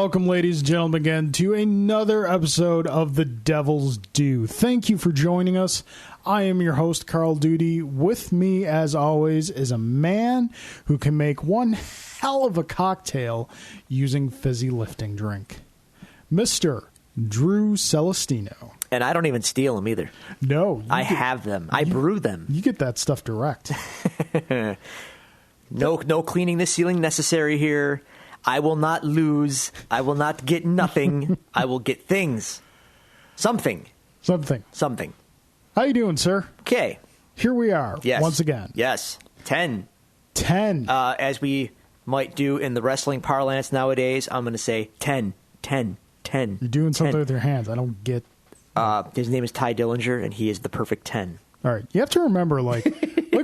welcome, ladies and gentlemen, again to another episode of The Devil's Due. Thank you for joining us. I am your host, Carl Duty. With me, as always, is a man who can make one hell of a cocktail using fizzy lifting drink, Mr. Drew Celestino. And I don't even steal them either. No. I have them. I brew them. You get that stuff direct. No cleaning the ceiling necessary here. I will not lose. I will not get nothing. I will get things. Something. How you doing, sir? Okay. Here we are. Yes. Once again. Yes. 10. As we might do in the wrestling parlance nowadays, I'm going to say 10. You're doing something 10. with your hands. I don't get... His name is Ty Dillinger, and he is the perfect 10. All right. You have to remember, like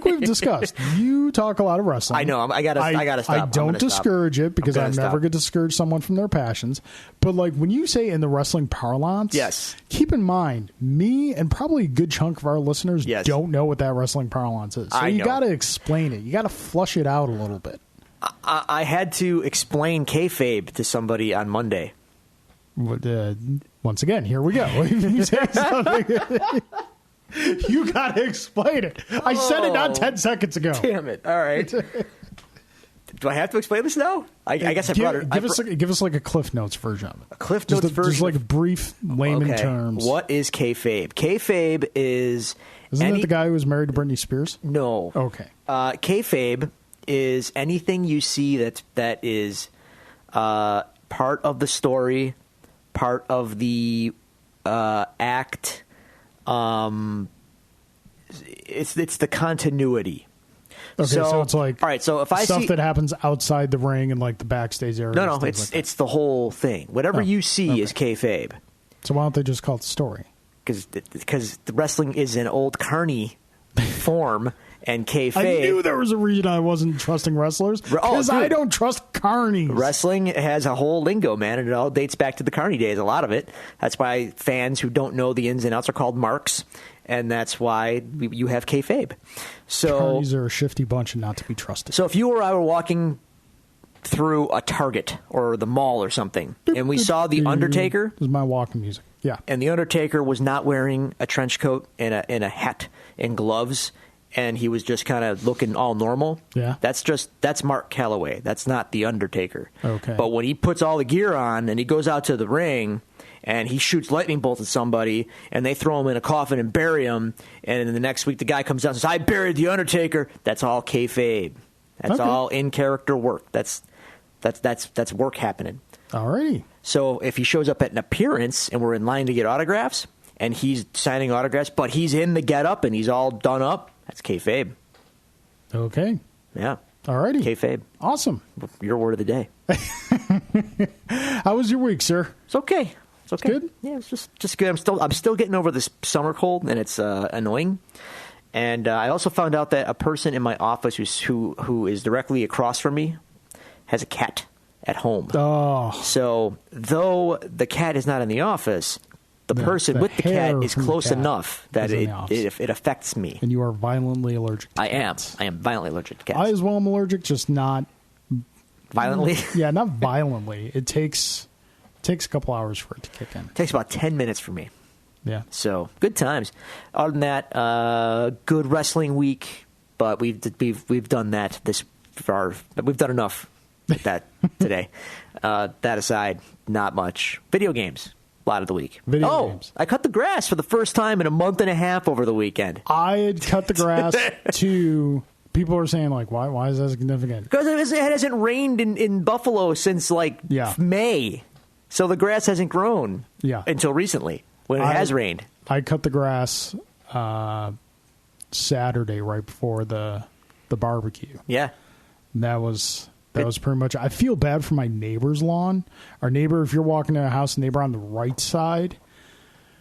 we've discussed, you talk a lot of wrestling. I know. I gotta stop. I don't discourage it because I never get to discourage someone from their passions. But like when you say in the wrestling parlance, yes, keep in mind, me and probably a good chunk of our listeners don't know what that wrestling parlance is. So you got to explain it. You got to flush it out a little bit. I had to explain kayfabe to somebody on Monday. Once again, here we go. You say something. You got to explain it. I said it not 10 seconds ago. Damn it. All right. Do I have to explain this now? I guess I brought it. Give us like a Cliff Notes version. A Cliff Notes version? Just like a brief layman terms. What is kayfabe? Kayfabe is... Isn't that the guy who was married to Britney Spears? No. Okay. Kayfabe is anything you see that is part of the story, part of the act... it's the continuity. Okay, so it's like all right. So if I stuff see that happens outside the ring and like the backstage area. No, it's the whole thing. Whatever you see is kayfabe. So why don't they just call it story? Because the wrestling is an old carny form. And kayfabe. I knew there was a reason I wasn't trusting wrestlers because I don't trust carnies. Wrestling has a whole lingo, man, and it all dates back to the carny days. A lot of it. That's why fans who don't know the ins and outs are called marks, and that's why you have kayfabe. So carnies are a shifty bunch and not to be trusted. So if you or I were walking through a Target or the mall or something, and we saw the Undertaker, this is my walking music. Yeah, and the Undertaker was not wearing a trench coat and a hat and gloves. And he was just kind of looking all normal. Yeah. That's Mark Calloway. That's not The Undertaker. Okay. But when he puts all the gear on and he goes out to the ring and he shoots lightning bolts at somebody and they throw him in a coffin and bury him, and then the next week the guy comes out and says, I buried The Undertaker, that's all kayfabe. That's all in-character work. That's work happening. All righty. So if he shows up at an appearance and we're in line to get autographs and he's signing autographs, but he's in the get-up and he's all done up, that's kayfabe. Okay. Yeah. All righty. Kayfabe. Awesome. Your word of the day. How was your week, sir? It's okay. It's okay. Good? Yeah, it's just good. I'm still getting over this summer cold, and it's annoying. And I also found out that a person in my office who is directly across from me has a cat at home. Oh. So though the cat is not in the office, the person with the cat is close enough that it affects me. And you are violently allergic to cats. I am violently allergic to cats. I as well am allergic, just not... Violently? Yeah, not violently. It takes a couple hours for it to kick in. It takes about 10 minutes for me. Yeah. So, good times. Other than that, good wrestling week, but we've done that this far. We've done enough with that today. That aside, not much. Video games. A lot of the week. Video games. I cut the grass for the first time in a month and a half over the weekend. I had cut the grass to... People are saying, like, why is that significant? Because it hasn't rained in Buffalo since, May. So the grass hasn't grown until recently, when it has rained. I cut the grass Saturday right before the barbecue. Yeah. And that was pretty much... I feel bad for my neighbor's lawn. Our neighbor, if you're walking to a house, neighbor on the right side,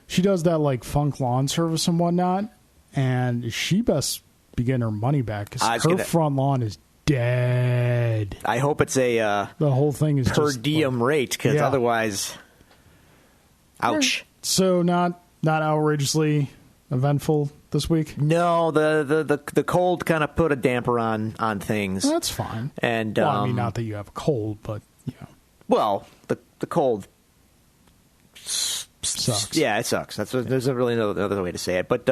she does that, like, funk lawn service and whatnot, and she best be getting her money back because her front lawn is dead. I hope it's the whole thing is per diem rate, because otherwise, ouch. So not outrageously eventful this week. No, the cold kind of put a damper on things. That's fine. And I mean, not that you have a cold, but Well, the cold Sucks. Yeah, it sucks. There's a really no other way to say it. But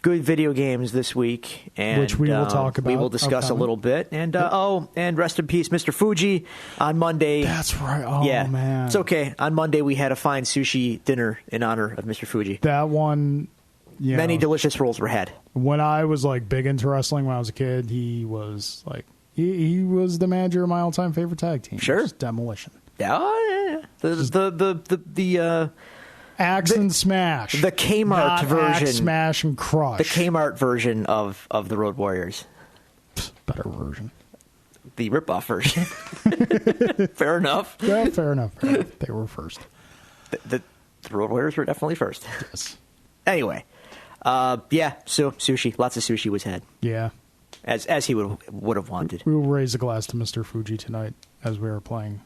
good video games this week, and Which we will talk about. We will discuss upcoming. a little bit. And and rest in peace, Mr. Fuji. On Monday, That's right. Oh, yeah, man. it's okay. On Monday, we had a fine sushi dinner in honor of Mr. Fuji. That one, you Many know, delicious rolls were had. when I was like big into wrestling when I was a kid, he was like he was the manager of my all-time favorite tag team. Sure. It was Demolition. Oh, yeah. The Axe and Smash. the Kmart Not version. Axe, Smash, and Crush. the Kmart version of the Road Warriors. Better version. The ripoff version. Fair enough. Yeah, fair enough. Fair enough. They were first. The Road Warriors were definitely first. Yes. Anyway, yeah. So sushi, lots of sushi was had, Yeah. as he would have wanted. We will raise a glass to Mr. Fuji tonight as we are playing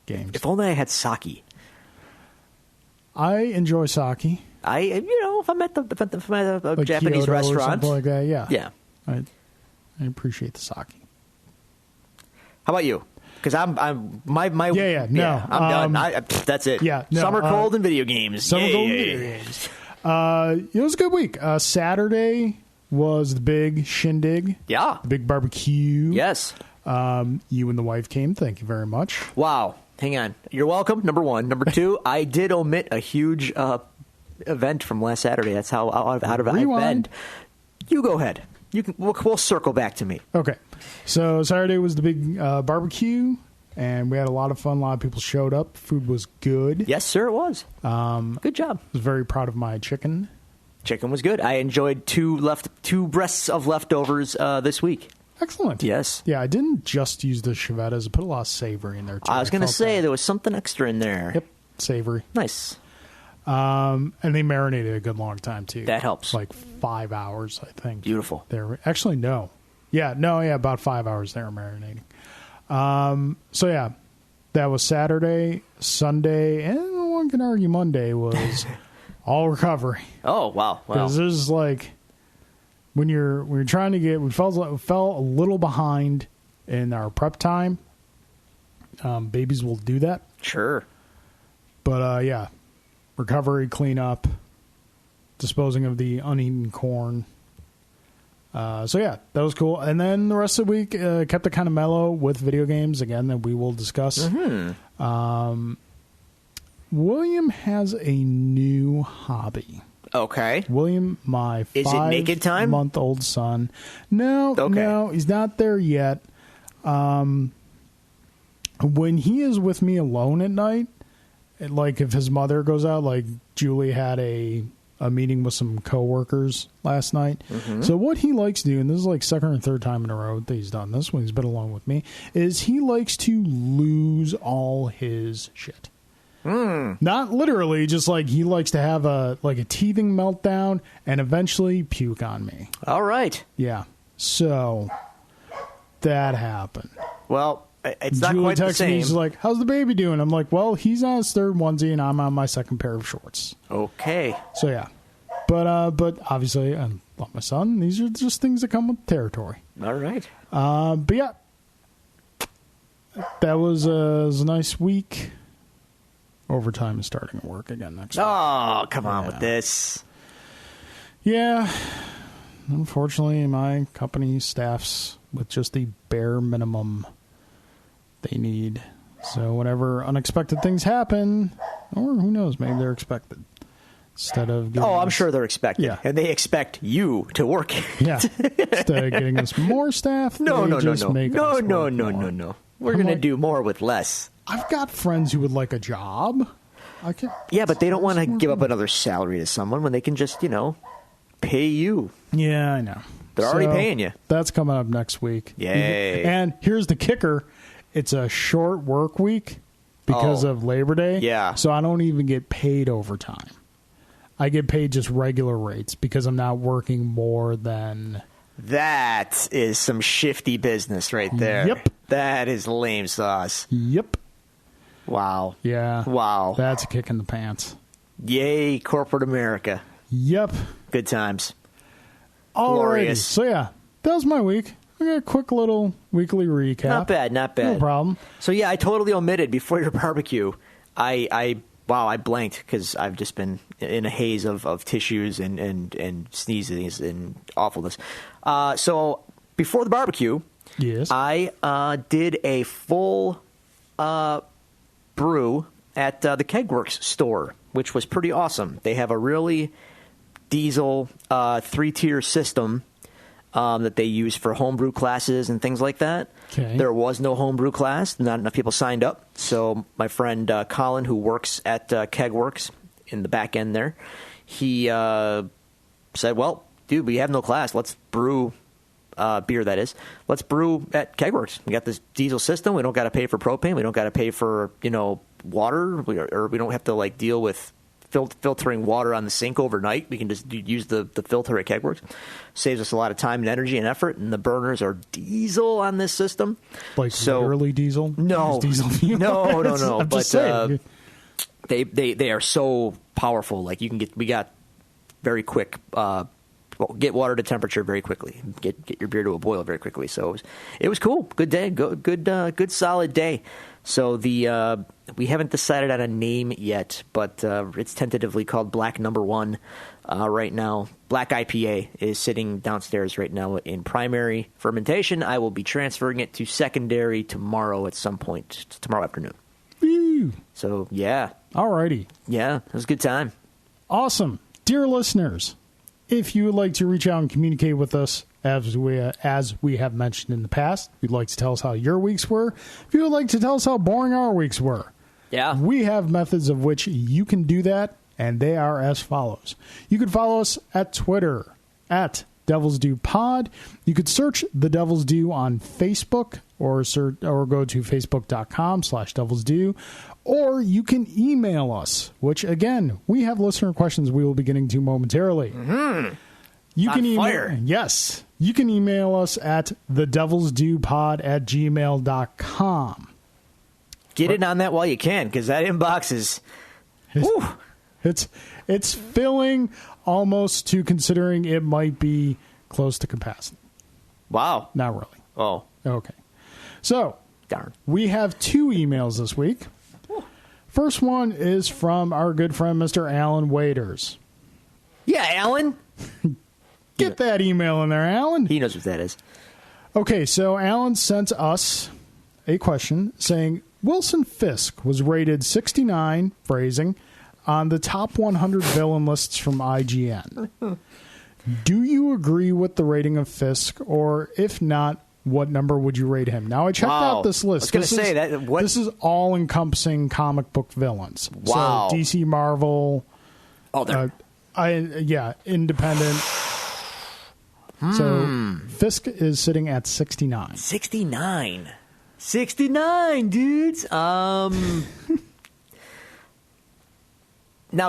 games. If only I had sake. I enjoy sake. If I'm at a Like Japanese Kyoto or restaurant, something like that. Yeah. yeah. I appreciate the sake. How about you? Because I'm my Yeah, no. I'm done. That's it. Yeah, no, Summer cold and video games. Summer Yay. Golden Video Games. It was a good week. Saturday was the big shindig, Yeah. the big barbecue. Yes. You and the wife came. Thank you very much. Wow. Hang on. You're welcome. Number one. Number two, I did omit a huge event from last Saturday. That's how out of I've been. Rewind. You go ahead. You can. We'll circle back to me. Okay. So Saturday was the big barbecue, and we had a lot of fun. A lot of people showed up. Food was good. Yes, sir. It was. Good job. I was very proud of my chicken. Chicken was good. I enjoyed two breasts of leftovers this week. Excellent. Yes. Yeah, I didn't just use the chevettas. I put a lot of savory in there, too. I was going to felt say that. there was something extra in there. Yep, savory. Nice. And they marinated a good long time, too. That helps. Like 5 hours, I think. Beautiful. Actually, no. Yeah, about 5 hours they were marinating. So, yeah, that was Saturday. Sunday, and one can argue Monday was all recovery. Oh, wow. Wow. Because there's like when you're trying to get, we fell a little behind in our prep time. Babies will do that, Sure. but yeah, recovery, cleanup, disposing of the uneaten corn. So yeah, that was cool. And then the rest of the week kept it kind of mellow with video games again that we will discuss. Mm-hmm. William has a new hobby. Okay. William, my Is it naked time? 5-month-old son. No, Okay. no, he's not there yet. When he is with me alone at night, like if his mother goes out, like Julie had a meeting with some coworkers last night. Mm-hmm. So what he likes to do, and this is like second or third time in a row that he's done this when he's been alone with me, is he likes to lose all his shit. Not literally, just like he likes to have a teething meltdown and eventually puke on me. All right. Yeah. So that happened. Well, it's not Julie quite the texted me. same. She's like, "How's the baby doing?" I'm like, "Well, he's on his third onesie and I'm on my second pair of shorts." Okay. So yeah. But obviously, I love my son. These are just things that come with territory. All right. But yeah, that was a nice week. Overtime is starting to work again next week. Oh, come on Yeah. with this. Yeah. Unfortunately, my company staffs with just the bare minimum they need. So whenever unexpected things happen, or who knows, maybe they're expected. Instead of giving Oh, I'm us- sure they're expecting. Yeah. And they expect you to work. Yeah. Instead of getting us more staff, No, they no, no, just no. make No, us no, work no, more. no, no. We're I'm going to like- do more with less. I've got friends who would like a job. Yeah, but they don't want to give up another salary to someone when they can just, pay you. Yeah, I know. They're already paying you. That's coming up next week. Yay. And here's the kicker. It's a short work week because Oh. of Labor Day. Yeah. So I don't even get paid overtime. I get paid just regular rates because I'm not working more than... That is some shifty business right there. Yep. That is lame sauce. Yep. Wow. Yeah. Wow. That's a kick in the pants. Yay, corporate America. Yep. Good times. Alrighty. Glorious. So yeah, that was my week. we got a quick little weekly recap. Not bad, not bad. No problem. So yeah, I totally omitted before your barbecue. I blanked because I've just been in a haze of tissues and sneezes and awfulness. So before the barbecue, Yes. I did a full brew at the Kegworks store, which was pretty awesome. They have a really diesel 3-tier system that they use for homebrew classes and things like that. Okay. There was no homebrew class. Not enough people signed up. So my friend Colin, who works at Kegworks in the back end there, he said, well, dude, we have no class. Let's brew beer, that is. Let's brew at Kegworks. We got this diesel system. We don't got to pay for propane. We don't got to pay for, water, or we don't have to, like, deal with filtering water on the sink overnight. We can just use the filter at Kegworks. Saves us a lot of time and energy and effort, and the burners are diesel on this system. Like literally diesel? No. Diesel fuel? No. I'm just saying. They are so powerful. Like, we got very quick, get water to temperature very quickly. Get your beer to a boil very quickly. So it was cool. Good day. Good solid day. So we haven't decided on a name yet, but it's tentatively called Black Number One right now. Black IPA is sitting downstairs right now in primary fermentation. I will be transferring it to secondary tomorrow at some point, tomorrow afternoon. Woo. So, yeah. Alrighty. Yeah, it was a good time. Awesome. Dear listeners, if you would like to reach out and communicate with us, as we have mentioned in the past, if you'd like to tell us how your weeks were, if you would like to tell us how boring our weeks were, we have methods of which you can do that, and they are as follows. You can follow us at Twitter, at Devil's Due Pod. You could search The Devil's Due on Facebook, or go to facebook.com/Devil's Due, or you can email us, which, again, we have listener questions we will be getting to momentarily. Mm-hmm. You can email, yes, you can email us at thedevilsdewpod@gmail.com. Get in on that while you can, because that inbox is, it's filling almost to considering it might be close to capacity. Wow. Not really. Oh. Okay. So, darn. We have 2 emails this week. First one is from our good friend, Mr. Alan Waiters. Yeah, Alan. Get that email in there, Alan. He knows what that is. Okay, so Alan sent us a question saying, Wilson Fisk was rated 69, phrasing, on the top 100 villain lists from IGN. Do you agree with the rating of Fisk, or if not, what number would you rate him? Now, I checked out this list. I was going to say that. This is all-encompassing comic book villains. Wow. So DC, Marvel. Oh, independent. So Fisk is sitting at 69. 69. 69, dudes. Now,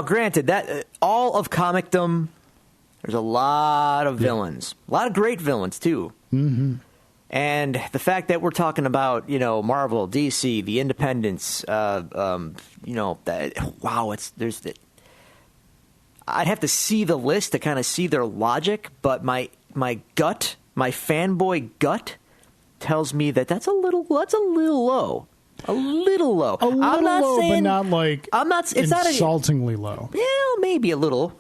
granted, that all of comicdom, there's a lot of villains. A lot of great villains, too. Mm-hmm. And the fact that we're talking about, Marvel, DC, the independents, I'd have to see the list to kind of see their logic, but my gut, my fanboy gut, tells me that's a little low. A little low. A little I'm not low, saying, but not like it's insultingly low. Yeah, maybe a little.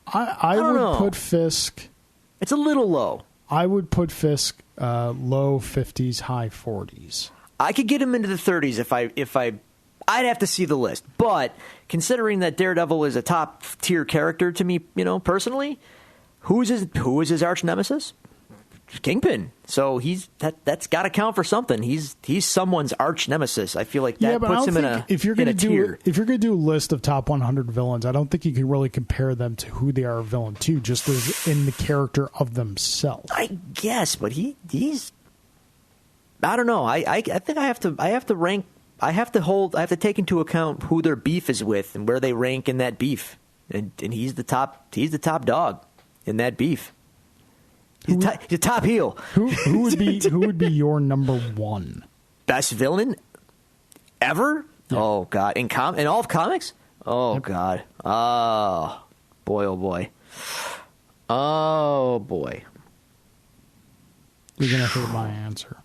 I would know. put Fisk. It's a little low. I would put Fisk low 50s, high 40s. I could get him into the 30s if I'd have to see the list. But considering that Daredevil is a top tier character to me, personally, who is his arch nemesis? Kingpin. So that's got to count for something. He's someone's arch nemesis. I feel like that puts him in a if you're going to tier. If you're going to do a list of top 100 villains, I don't think you can really compare them to who they are a villain to, just as in the character of themselves. I guess, but he's. I don't know. I think I have to rank. I have to take into account who their beef is with and where they rank in that beef, and he's the top dog in that beef. He's the top heel. Who would be your number one best villain ever? Yeah. Oh God, in all of comics? Oh yep. God. Oh boy. Oh boy. Oh boy. you're going to hate my answer.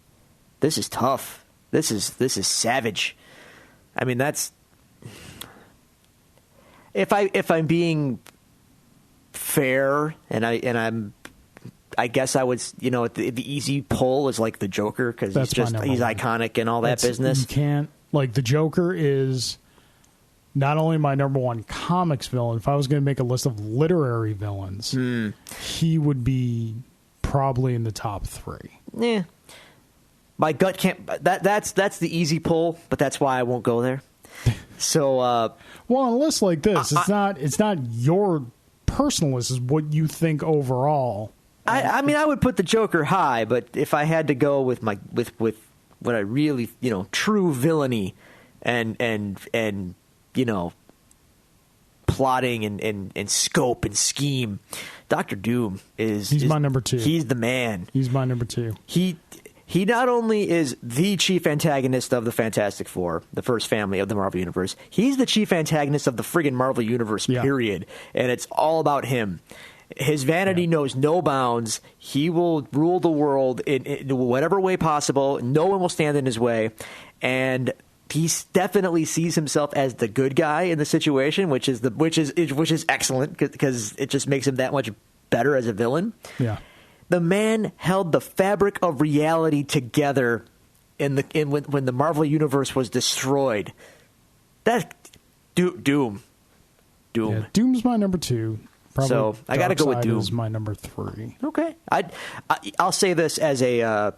This is tough. This is savage. I mean, that's if I'm being fair, and I guess I would, the easy pull is like the Joker, because he's iconic and all that business. You can't, like, the Joker is not only my number one comics villain. If I was going to make a list of literary villains, he would be probably in the top 3. Yeah. My gut can't. That's the easy pull, but that's why I won't go there. So, well, on a list like this, it's not your personal list. It's what you think overall. I mean, I would put the Joker high, but if I had to go with what I really, true villainy and plotting and scope and scheme, Dr. Doom is my number 2. He's the man. He's my number 2. He not only is the chief antagonist of the Fantastic Four, the first family of the Marvel Universe, he's the chief antagonist of the friggin' Marvel Universe, period. And it's all about him. His vanity knows no bounds. He will rule the world in whatever way possible. No one will stand in his way. And he definitely sees himself as the good guy in the situation, which is excellent, because it just makes him that much better as a villain. Yeah. The man held the fabric of reality together when the Marvel Universe was destroyed. That Doom. Yeah, Doom's my number 2. Probably so I got to go with Doom. Is my number 3. Okay, I'll say this as a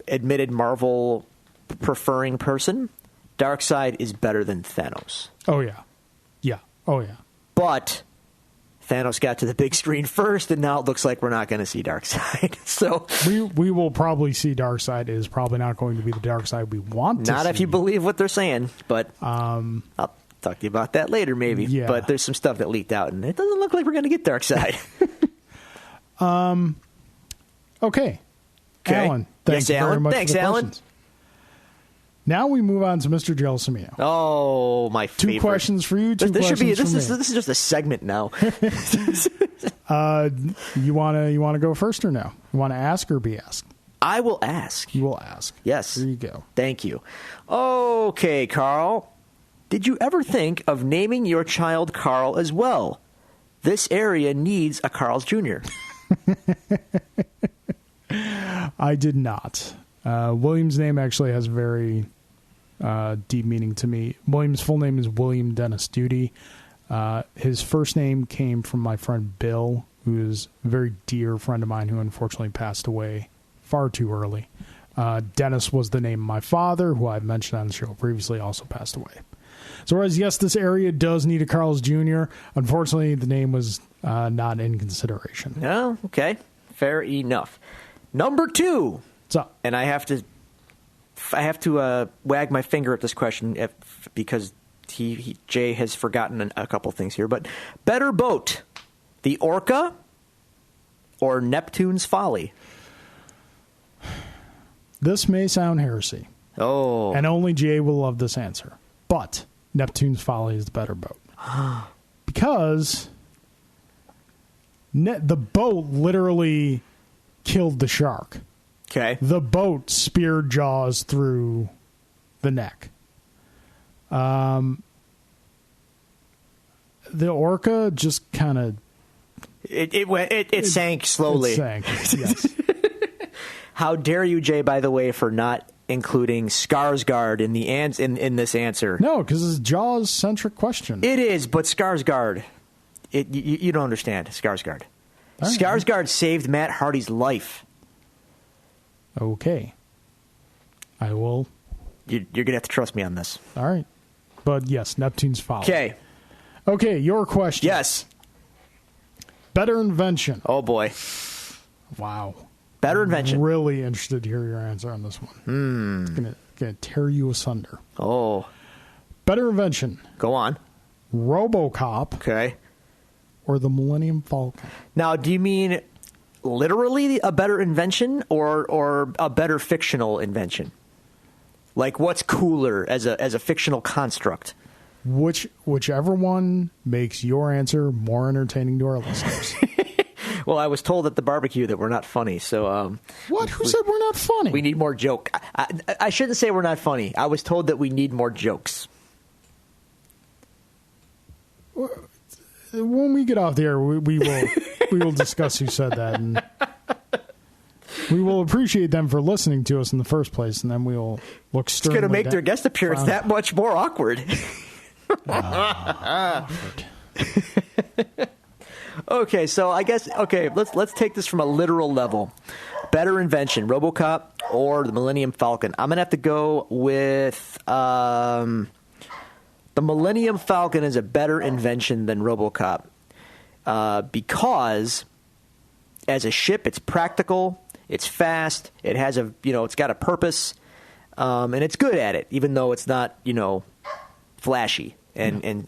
admitted Marvel preferring person: Darkseid is better than Thanos. Oh yeah. Oh yeah. But Thanos got to the big screen first, and now it looks like we're not going to see Darkseid. So we will probably see Darkseid. Is probably not going to be the Darkseid we want to not see. if you believe what they're saying, but I'll talk to you about that later, maybe. Yeah. But there's some stuff that leaked out, and it doesn't look like we're going to get Darkseid. Okay. Alan, thanks very much Thanks, for the Alan. questions. Now we move on to Mr. Gelsomino. Oh, my favorite. 2 questions for you, 2 this questions should be, for this me. is just a segment now. You wanna go first or no? You want to ask or be asked? I will ask. You will ask. Yes. There you go. Thank you. Okay, Carl. Did you ever think of naming your child Carl as well? This area needs a Carl's Jr. I did not. William's name actually has very deep meaning to me. William's full name is William Dennis Duty. His first name came from my friend Bill, who is a very dear friend of mine who unfortunately passed away far too early. Dennis was the name of my father, who I've mentioned on the show previously, also passed away. So whereas, yes, this area does need a Carl's Jr., unfortunately, the name was not in consideration. Oh, okay. Fair enough. Number 2. What's up? And I have to wag my finger at this question because Jay has forgotten a couple things here. But better boat, the Orca or Neptune's Folly? This may sound heresy. Oh. And only Jay will love this answer. But Neptune's Folly is the better boat. Because the boat literally killed the shark. Okay. The boat speared Jaws through the neck. The Orca just kind of... It sank slowly. It sank, yes. How dare you, Jay, by the way, for not including Skarsgård in this answer? No, because it's a Jaws-centric question. It is, but Skarsgård, you don't understand Skarsgård. Right. Skarsgård saved Matt Hardy's life. Okay. I will... You're going to have to trust me on this. All right. But yes, Neptune's Folly. Okay. Okay, your question. Yes. Better invention. Oh, boy. Wow. Better invention. I'm really interested to hear your answer on this one. It's going to tear you asunder. Oh. Better invention. Go on. RoboCop Okay. or the Millennium Falcon? Now, do you mean literally a better invention or a better fictional invention? Like, what's cooler as a fictional construct? Whichever one makes your answer more entertaining to our listeners. Well, I was told at the barbecue that we're not funny, so What? Who said we're not funny? we need more joke. I shouldn't say we're not funny. I was told that we need more jokes. When we get off the air, we will discuss who said that, and we will appreciate them for listening to us in the first place, and then we will look It's sternly going to make their guest appearance frown. that much more awkward. Okay, so I guess let's take this from a literal level. Better invention, RoboCop or the Millennium Falcon? I'm gonna have to go with the Millennium Falcon is a better invention than RoboCop because as a ship, it's practical, it's fast, it has it's got a purpose, and it's good at it, even though it's not flashy and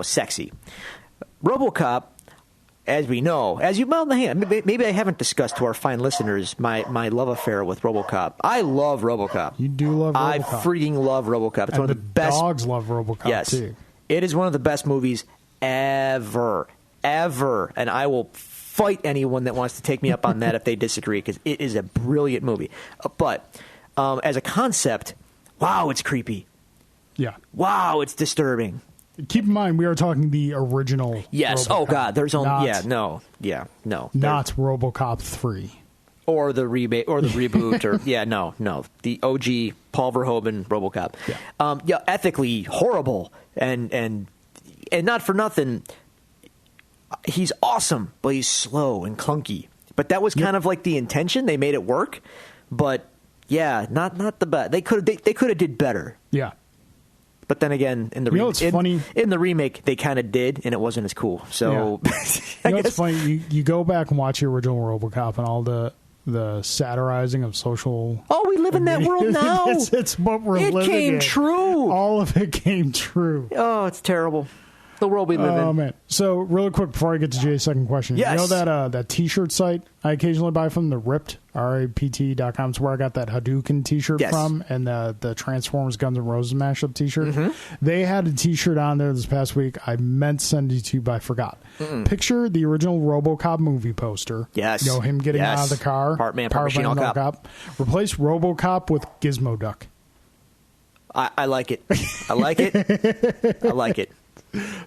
sexy. RoboCop, as we know, maybe I haven't discussed to our fine listeners my love affair with RoboCop. I love RoboCop. You do love RoboCop. I freaking love RoboCop. It's and one of the best. Dogs love RoboCop Yes, too. it is one of the best movies ever, and I will fight anyone that wants to take me up on that if they disagree, because it is a brilliant movie. But as a concept, wow, it's creepy. Yeah. Wow, it's disturbing. Keep in mind, we are talking the original. Yes. RoboCop, Oh God. There's only not, no. not RoboCop 3. Or the rebate or the reboot or no. The OG Paul Verhoeven RoboCop. Yeah. Ethically horrible and not for nothing. He's awesome, but he's slow and clunky. But that was kind of like the intention. They made it work, but yeah, not the best. They could have did better. Yeah. But then again, in the funny? In the remake, they kind of did, and it wasn't as cool. So, It's funny. You go back and watch the original RoboCop and all the satirizing of social. Oh, we live in that world now. It's what we're living in. It came true. All of it came true. Oh, it's terrible. The world we live in. Oh, man. So, really quick before I get to Jay's second question. Yes. You know that T-shirt site I occasionally buy from, the Ripped, RIPT.com. It's where I got that Hadouken T-shirt from, and the Transformers Guns N' Roses mashup T-shirt. Mm-hmm. They had a T-shirt on there this past week. I meant to send it to you, but I forgot. Picture the original RoboCop movie poster. Yes. Him getting out of the car. Part man, part machine, all cop. Replace RoboCop with Gizmo Duck. I like it. I like it. I like it.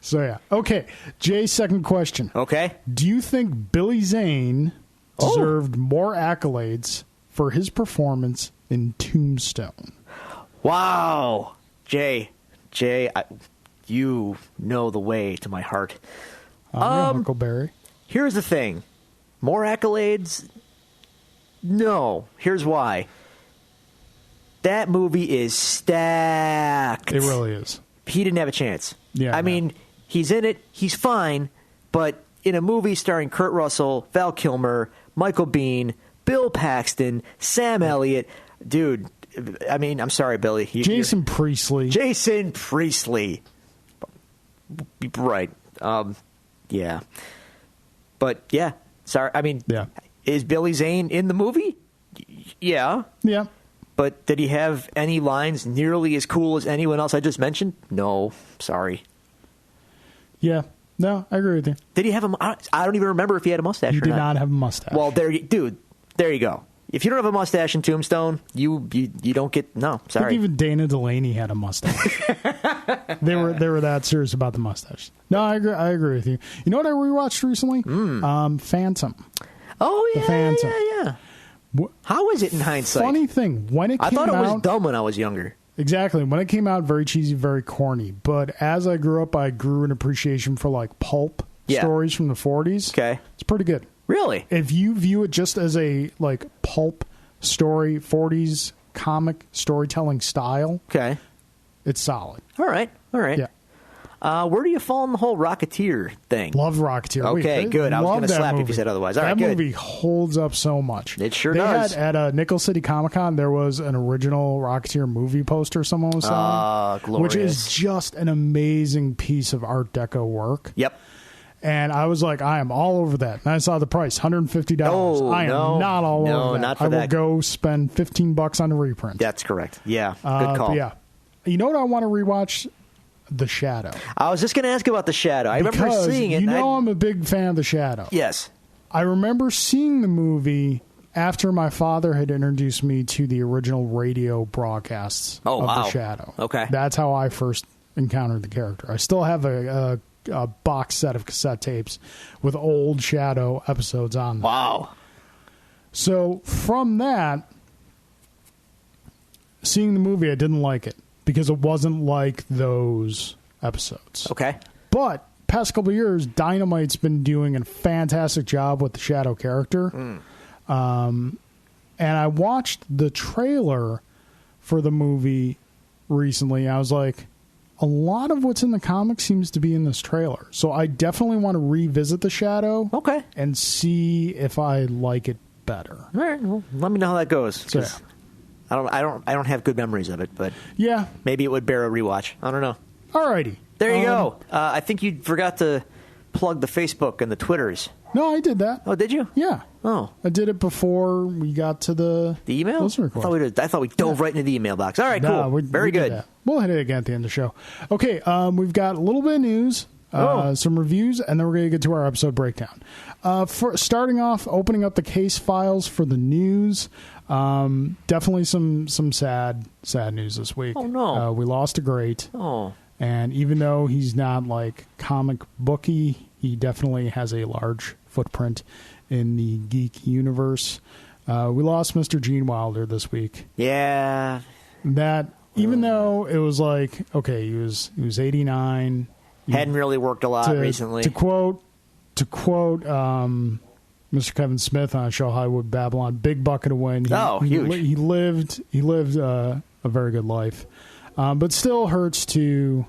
So, yeah. Okay. Jay's second question. Okay. Do you think Billy Zane deserved more accolades for his performance in Tombstone? Wow. Jay, you know the way to my heart. Huckleberry. Here's the thing. More accolades? No. Here's why. That movie is stacked. It really is. He didn't have a chance. Yeah, I mean, he's in it. He's fine. But in a movie starring Kurt Russell, Val Kilmer, Michael Biehn, Bill Paxton, Sam Elliott, dude, I mean, I'm sorry, Billy. Jason Priestley. Jason Priestley. Right. Yeah. But, yeah. Sorry. I mean, is Billy Zane in the movie? Yeah. Yeah. But did he have any lines nearly as cool as anyone else I just mentioned? No. Sorry. Yeah. No, I agree with you. Did he have I don't even remember if he had a mustache He or did not. not have a mustache. Well, there you go. If you don't have a mustache in Tombstone, you don't get... No, I think sorry. even Dana Delaney had a mustache. They were that serious about the mustache. No, I agree with you. You know what I rewatched recently? Phantom. Oh, yeah, The Phantom. yeah. How is it in hindsight? Funny thing, when it came out... I thought it was dumb when I was younger. Exactly. When it came out, very cheesy, very corny. But as I grew up, I grew an appreciation for like pulp stories from the 40s. Okay. It's pretty good. Really? If you view it just as a like pulp story, 40s comic storytelling style, okay, it's solid. All right. Yeah. Where do you fall in the whole Rocketeer thing? Love Rocketeer. Okay, good. I was going to slap you if you said otherwise. All right, that good. movie holds up so much. It sure does. At Nickel City Comic Con, there was an original Rocketeer movie poster someone was selling, glorious. which is just an amazing piece of Art Deco work. Yep. And I was like, I am all over that. And I saw the price, $150. Oh, I am not all over that. Not for I will that. go spend $15 on the reprint. That's correct. Yeah, good call. Yeah. You know what I want to rewatch? The Shadow. I was just going to ask about The Shadow. I remember seeing it. You know I'm a big fan of The Shadow. Yes. I remember seeing the movie after my father had introduced me to the original radio broadcasts of The Shadow. Okay. That's how I first encountered the character. I still have a box set of cassette tapes with old Shadow episodes on them. Wow. So from that, seeing the movie, I didn't like it because it wasn't like those episodes. Okay. But past couple of years, Dynamite's been doing a fantastic job with the Shadow character. And I watched the trailer for the movie recently. I was like, a lot of what's in the comic seems to be in this trailer. So I definitely want to revisit the Shadow. Okay. And see if I like it better. All right. Well, let me know how that goes. So, yeah. I don't have good memories of it, but yeah, maybe it would bear a rewatch. I don't know. Alrighty. There you go. I think you forgot to plug the Facebook and the Twitters. No, I did that. Oh, did you? Yeah. Oh. I did it before we got to the email? listener question. I thought we dove right into the email box. All right, cool. Very good. That. We'll hit it again at the end of the show. Okay, we've got a little bit of news, some reviews, and then we're going to get to our episode breakdown. For starting off, opening up the case files for the news. Definitely some sad news this week. Oh, no. We lost a great. Oh. And even though he's not like comic booky, he definitely has a large footprint in the geek universe. We lost Mr. Gene Wilder this week. Yeah. That even though it was like, okay, he was 89. Hadn't really worked a lot recently. To quote Mr. Kevin Smith on a show Hollywood Babylon, big bucket of win. Huge. He lived a very good life. But still hurts to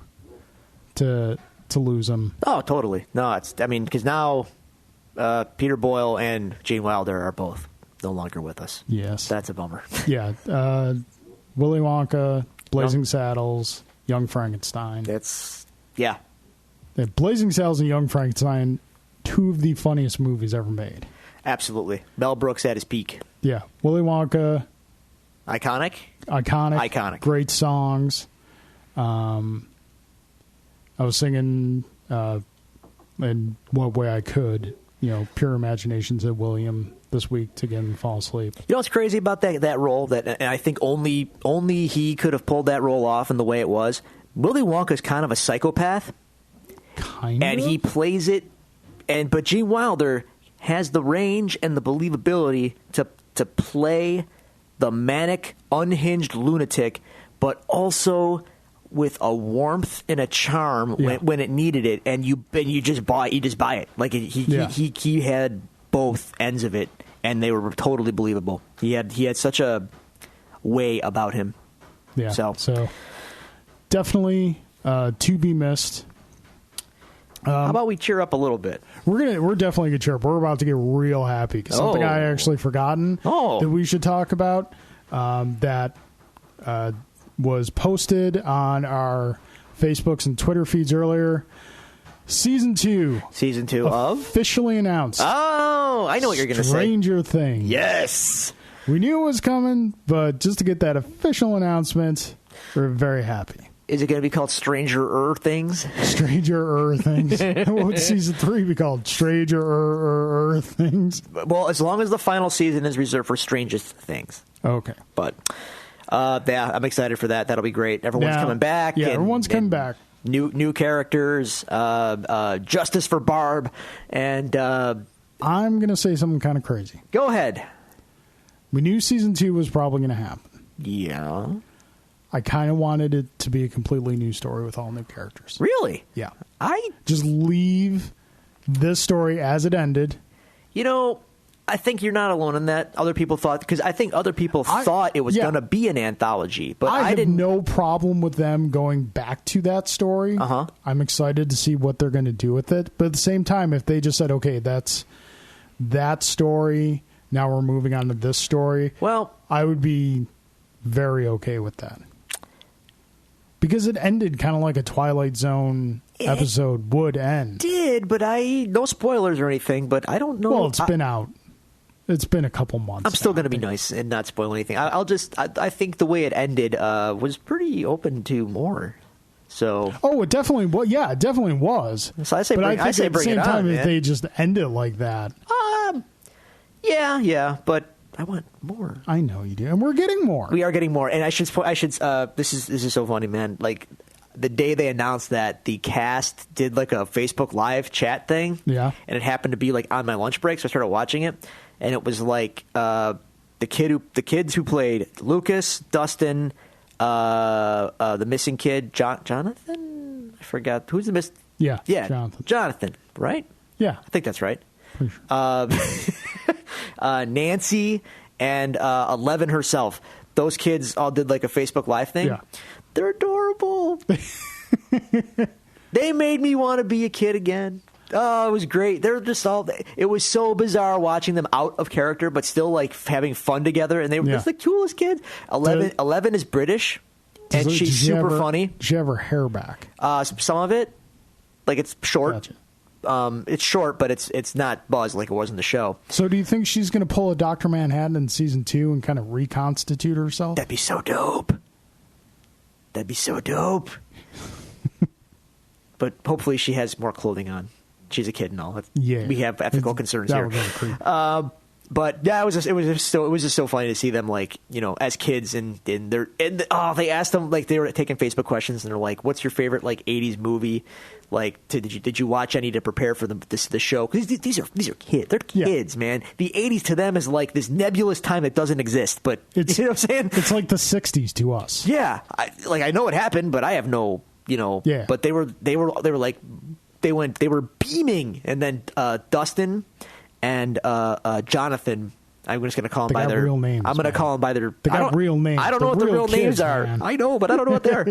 lose him. Oh, totally. No, because now Peter Boyle and Gene Wilder are both no longer with us. Yes. That's a bummer. Yeah. Willy Wonka, Blazing Saddles, Young Frankenstein. Yeah, Blazing Saddles and Young Frankenstein, two of the funniest movies ever made. Absolutely. Mel Brooks at his peak. Yeah. Willy Wonka. Iconic. Great songs. I was singing in what way I could, pure imaginations at William this week to get him to fall asleep. You know what's crazy about that role? And I think only he could have pulled that role off in the way it was. Willy Wonka's kind of a psychopath. Kind of? And he plays it, but Gene Wilder has the range and the believability to play the manic, unhinged lunatic, but also with a warmth and a charm when it needed it, and you just buy it. Like he had both ends of it, and they were totally believable. He had such a way about him. Yeah. So definitely to be missed. How about we cheer up a little bit? We're definitely gonna cheer up. We're about to get real happy because something I actually forgotten that we should talk about that was posted on our Facebooks and Twitter feeds earlier. Season 2 of officially announced. Oh, I know what you're going to say. Stranger Things. Yes, we knew it was coming, but just to get that official announcement, we're very happy. Is it going to be called Stranger Things? Stranger Things. What would season 3 be called? Stranger Things. Well, as long as the final season is reserved for Strangest Things. Okay, but I'm excited for that. That'll be great. Everyone's coming back. Yeah, everyone's coming back. New characters. Justice for Barb, and I'm going to say something kind of crazy. Go ahead. We knew season 2 was probably going to happen. Yeah. I kind of wanted it to be a completely new story with all new characters. Really? Yeah. I just leave this story as it ended. I think you're not alone in that. Other people thought, because I think other people thought it was going to be an anthology, but I didn't. No problem with them going back to that story. I'm excited to see what they're going to do with it. But at the same time, if they just said, okay, that's that story, now we're moving on to this story, well, I would be very okay with that. Because it ended kind of like a Twilight Zone episode would end. It did, but no spoilers or anything, but I don't know. Well, it's been out. It's been a couple months. I'm still going to be nice and not spoil anything. I think the way it ended was pretty open to more. So. Oh, it definitely was. Yeah, it definitely was. So I say, but bring, I think I say at the bring same it time, on, if man. they just end it like that. Yeah, but I want more. I know you do, and we're getting more. We are getting more, and I should. This is so funny, man. Like the day they announced that the cast did like a Facebook Live chat thing, Yeah. and it happened to be like on my lunch break, so I started watching it, and it was like the kids who played Lucas, Dustin, the missing kid, Jonathan. I forgot who's the miss. Yeah, Jonathan, right? Yeah, I think that's right. pretty sure. Nancy and 11 herself. Those kids all did like a Facebook Live thing. Yeah. They're adorable. They made me want to be a kid again. Oh, it was great. They're just all. It was so bizarre watching them out of character, but still like having fun together. And they were just the coolest kids. 11 is British, and she's super funny. Did she have her hair back? Some of it, like it's short. Gotcha. It's short, but it's not Buzz like it was in the show. So do you think she's going to pull a Dr. Manhattan in season 2 and kind of reconstitute herself? That'd be so dope. But hopefully she has more clothing on. She's a kid and all. Yeah, we have ethical concerns that here. would be creepy. But yeah, it was just so funny to see them like, you know, as kids and they asked them, like, they were taking Facebook questions and they're like, what's your favorite like 80s movie? Like, did you watch any to prepare for the show? Because these are kids. They're kids, man. The 80s to them is like this nebulous time that doesn't exist. But It's, you know what I'm saying? It's like the 60s to us. Yeah, I know what happened, but I have no, you know. Yeah. But they were like they were beaming, and then Dustin and Jonathan. I'm just gonna call them by their real names. I'm gonna call them by their. They got real names. I don't know what their real kids, names are. man. I know, but I don't know what they are.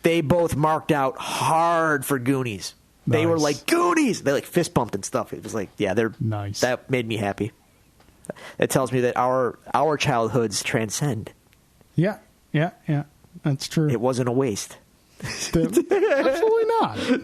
They both marked out hard for Goonies. They were Nice. like Goonies. They like fist pumped and stuff. It was like, yeah, they're Nice. That made me happy. It tells me that our childhoods transcend. Yeah. That's true. It wasn't a waste. Absolutely not.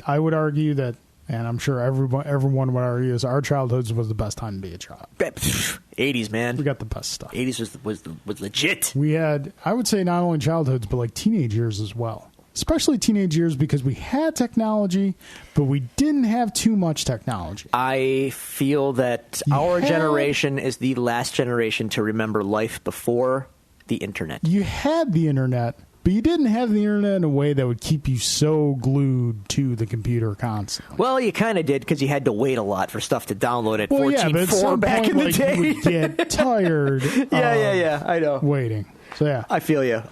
I would argue that, and I'm sure everyone would argue, is our childhoods was the best time to be a child. 80s, man. We got the best stuff. 80s was legit. We had, I would say, not only childhoods, but like teenage years as well. Especially teenage years, because we had technology, but we didn't have too much technology. I feel that our generation is the last generation to remember life before the internet. You had the internet, but you didn't have the internet in a way that would keep you so glued to the computer constantly. Well, you kind of did, because you had to wait a lot for stuff to download at Well, yeah, but at 14.4 some back point, in the like, day. you would get tired. Yeah, I know. Waiting. So yeah. I feel you.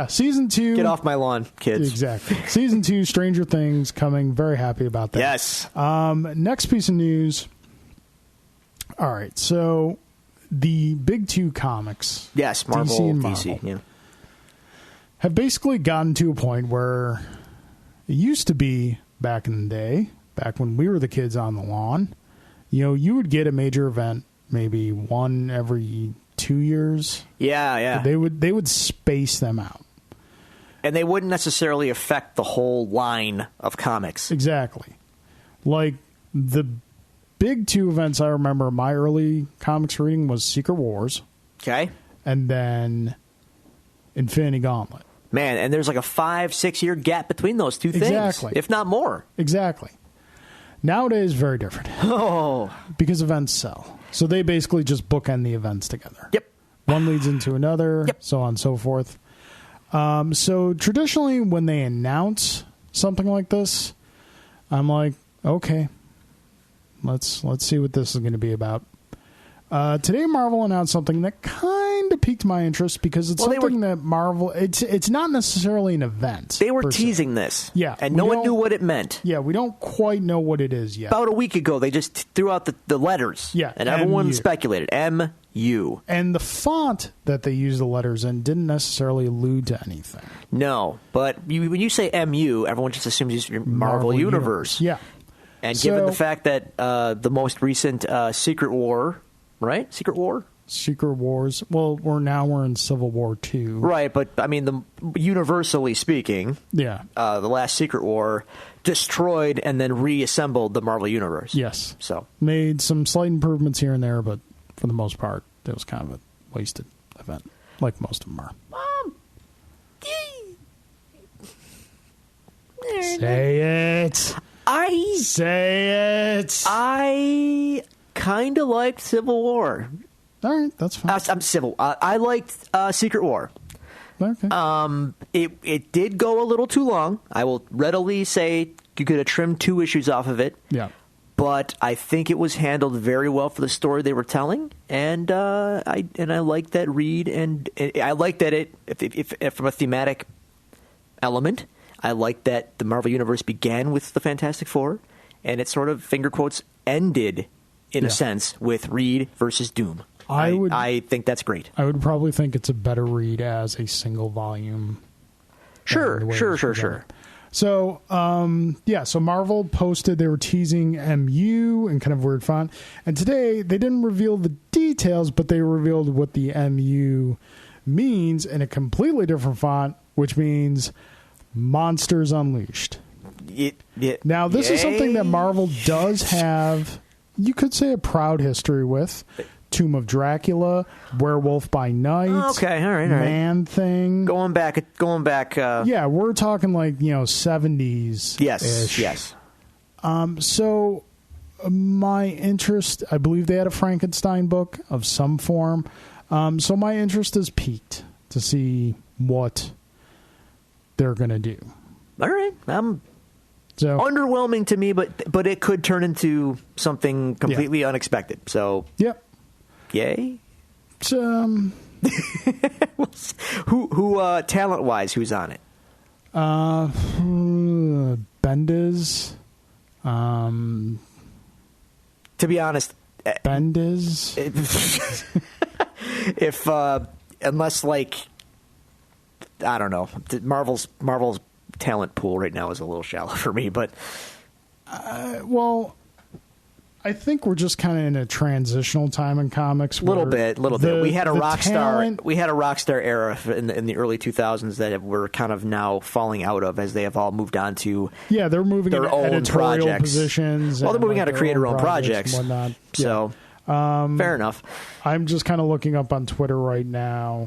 Season 2. Get off my lawn, kids. Exactly. Season 2, Stranger Things, coming. Very happy about that. Yes. Next piece of news. All right, so the big two comics, Yes, Marvel, DC and DC. Marvel, Yeah. have basically gotten to a point where it used to be back in the day, back when we were the kids on the lawn, you know, you would get a major event maybe one every 2 years. Yeah. They would space them out. And they wouldn't necessarily affect the whole line of comics. Exactly. Like the big two events I remember my early comics reading was Secret Wars Okay? and then Infinity Gauntlet. Man, and there's like a 5-6 year gap between those two things. Exactly. If not more. Exactly. Nowadays, very different. Oh. Because events sell. So they basically just bookend the events together. Yep. One leads into another, Yep. so on and so forth. So traditionally, when they announce something like this, I'm like, okay, let's see what this is going to be about. Today, Marvel announced something that kind of piqued my interest because it's something that Marvel. It's not necessarily an event. They were per se. teasing this. Yeah, And we no one don't- knew what it meant. Yeah, we don't quite know what it is yet. About a week ago, they just threw out the letters. Yeah, And everyone MU. speculated. M-U. And the font that they use the letters in didn't necessarily allude to anything. No, but when you say MU, everyone just assumes it's your Marvel Universe. Yeah. And So- given the fact that the most recent Secret War, right? Secret War? Secret Wars. Well, we're in Civil War 2. Right, but I mean, universally speaking, Yeah. the last Secret War destroyed and then reassembled the Marvel Universe. Yes. So, Made some slight improvements here and there, but for the most part, it was kind of a wasted event, like most of them are. Say it. I Say it. kind kind of liked Civil War. All right, that's fine. I liked Secret War. Okay. It did go a little too long. I will readily say you could have trimmed 2 issues off of it. Yeah. But I think it was handled very well for the story they were telling, and I like that read, and I like that if from a thematic element, I like that the Marvel Universe began with the Fantastic Four, and it sort of finger quotes ended in a sense with Reed versus Doom. I think that's great. I would probably think it's a better read as a single volume. Sure. So, so Marvel posted they were teasing MU in kind of weird font. And today they didn't reveal the details, but they revealed what the MU means in a completely different font, which means Monsters Unleashed. Now, this is something that Marvel does have, you could say, a proud history with. Tomb of Dracula, Werewolf by Night. Okay, all right. Man-Thing. Going back. Yeah, we're talking like 70s. Yes. So my interest, I believe they had a Frankenstein book of some form. So my interest is piqued to see what they're gonna do. All right, so underwhelming to me, but it could turn into something completely unexpected. So yep. Yay. Who talent wise, who's on it? Bendis. To be honest, Bendis. If unless like I don't know, Marvel's talent pool right now is a little shallow for me, but well, I think we're just kind of in a transitional time in comics. Little bit. We had a Rockstar era in the early 2000s that we're kind of now falling out of as they have all moved on to they're moving their own editorial projects. Positions. Well, they're moving on to create their own projects and whatnot. So fair enough. I'm just kind of looking up on Twitter right now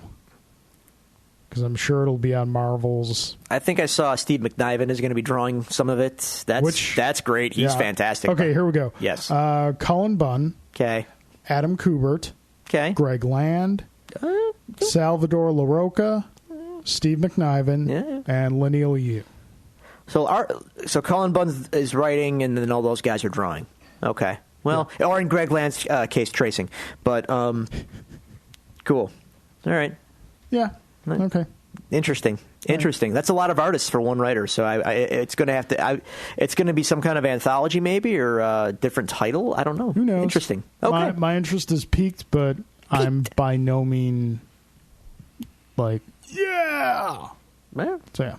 because I'm sure it'll be on Marvel's. I think I saw Steve McNiven is going to be drawing some of it. That's great. He's fantastic. Okay, here we go. Yes. Cullen Bunn. Okay. Adam Kubert. Okay. Greg Land. Salvador LaRocca. Steve McNiven. And Lineal Yu. So Cullen Bunn is writing, and then all those guys are drawing. Okay. Well, or in Greg Land's case, tracing. But cool. All right. Yeah. Okay. Interesting. That's a lot of artists for one writer. So it's going to have to. It's going to be some kind of anthology, maybe, or a different title. I don't know. Who knows? Interesting. Okay. My interest is piqued, but I'm by no means like Well, So yeah.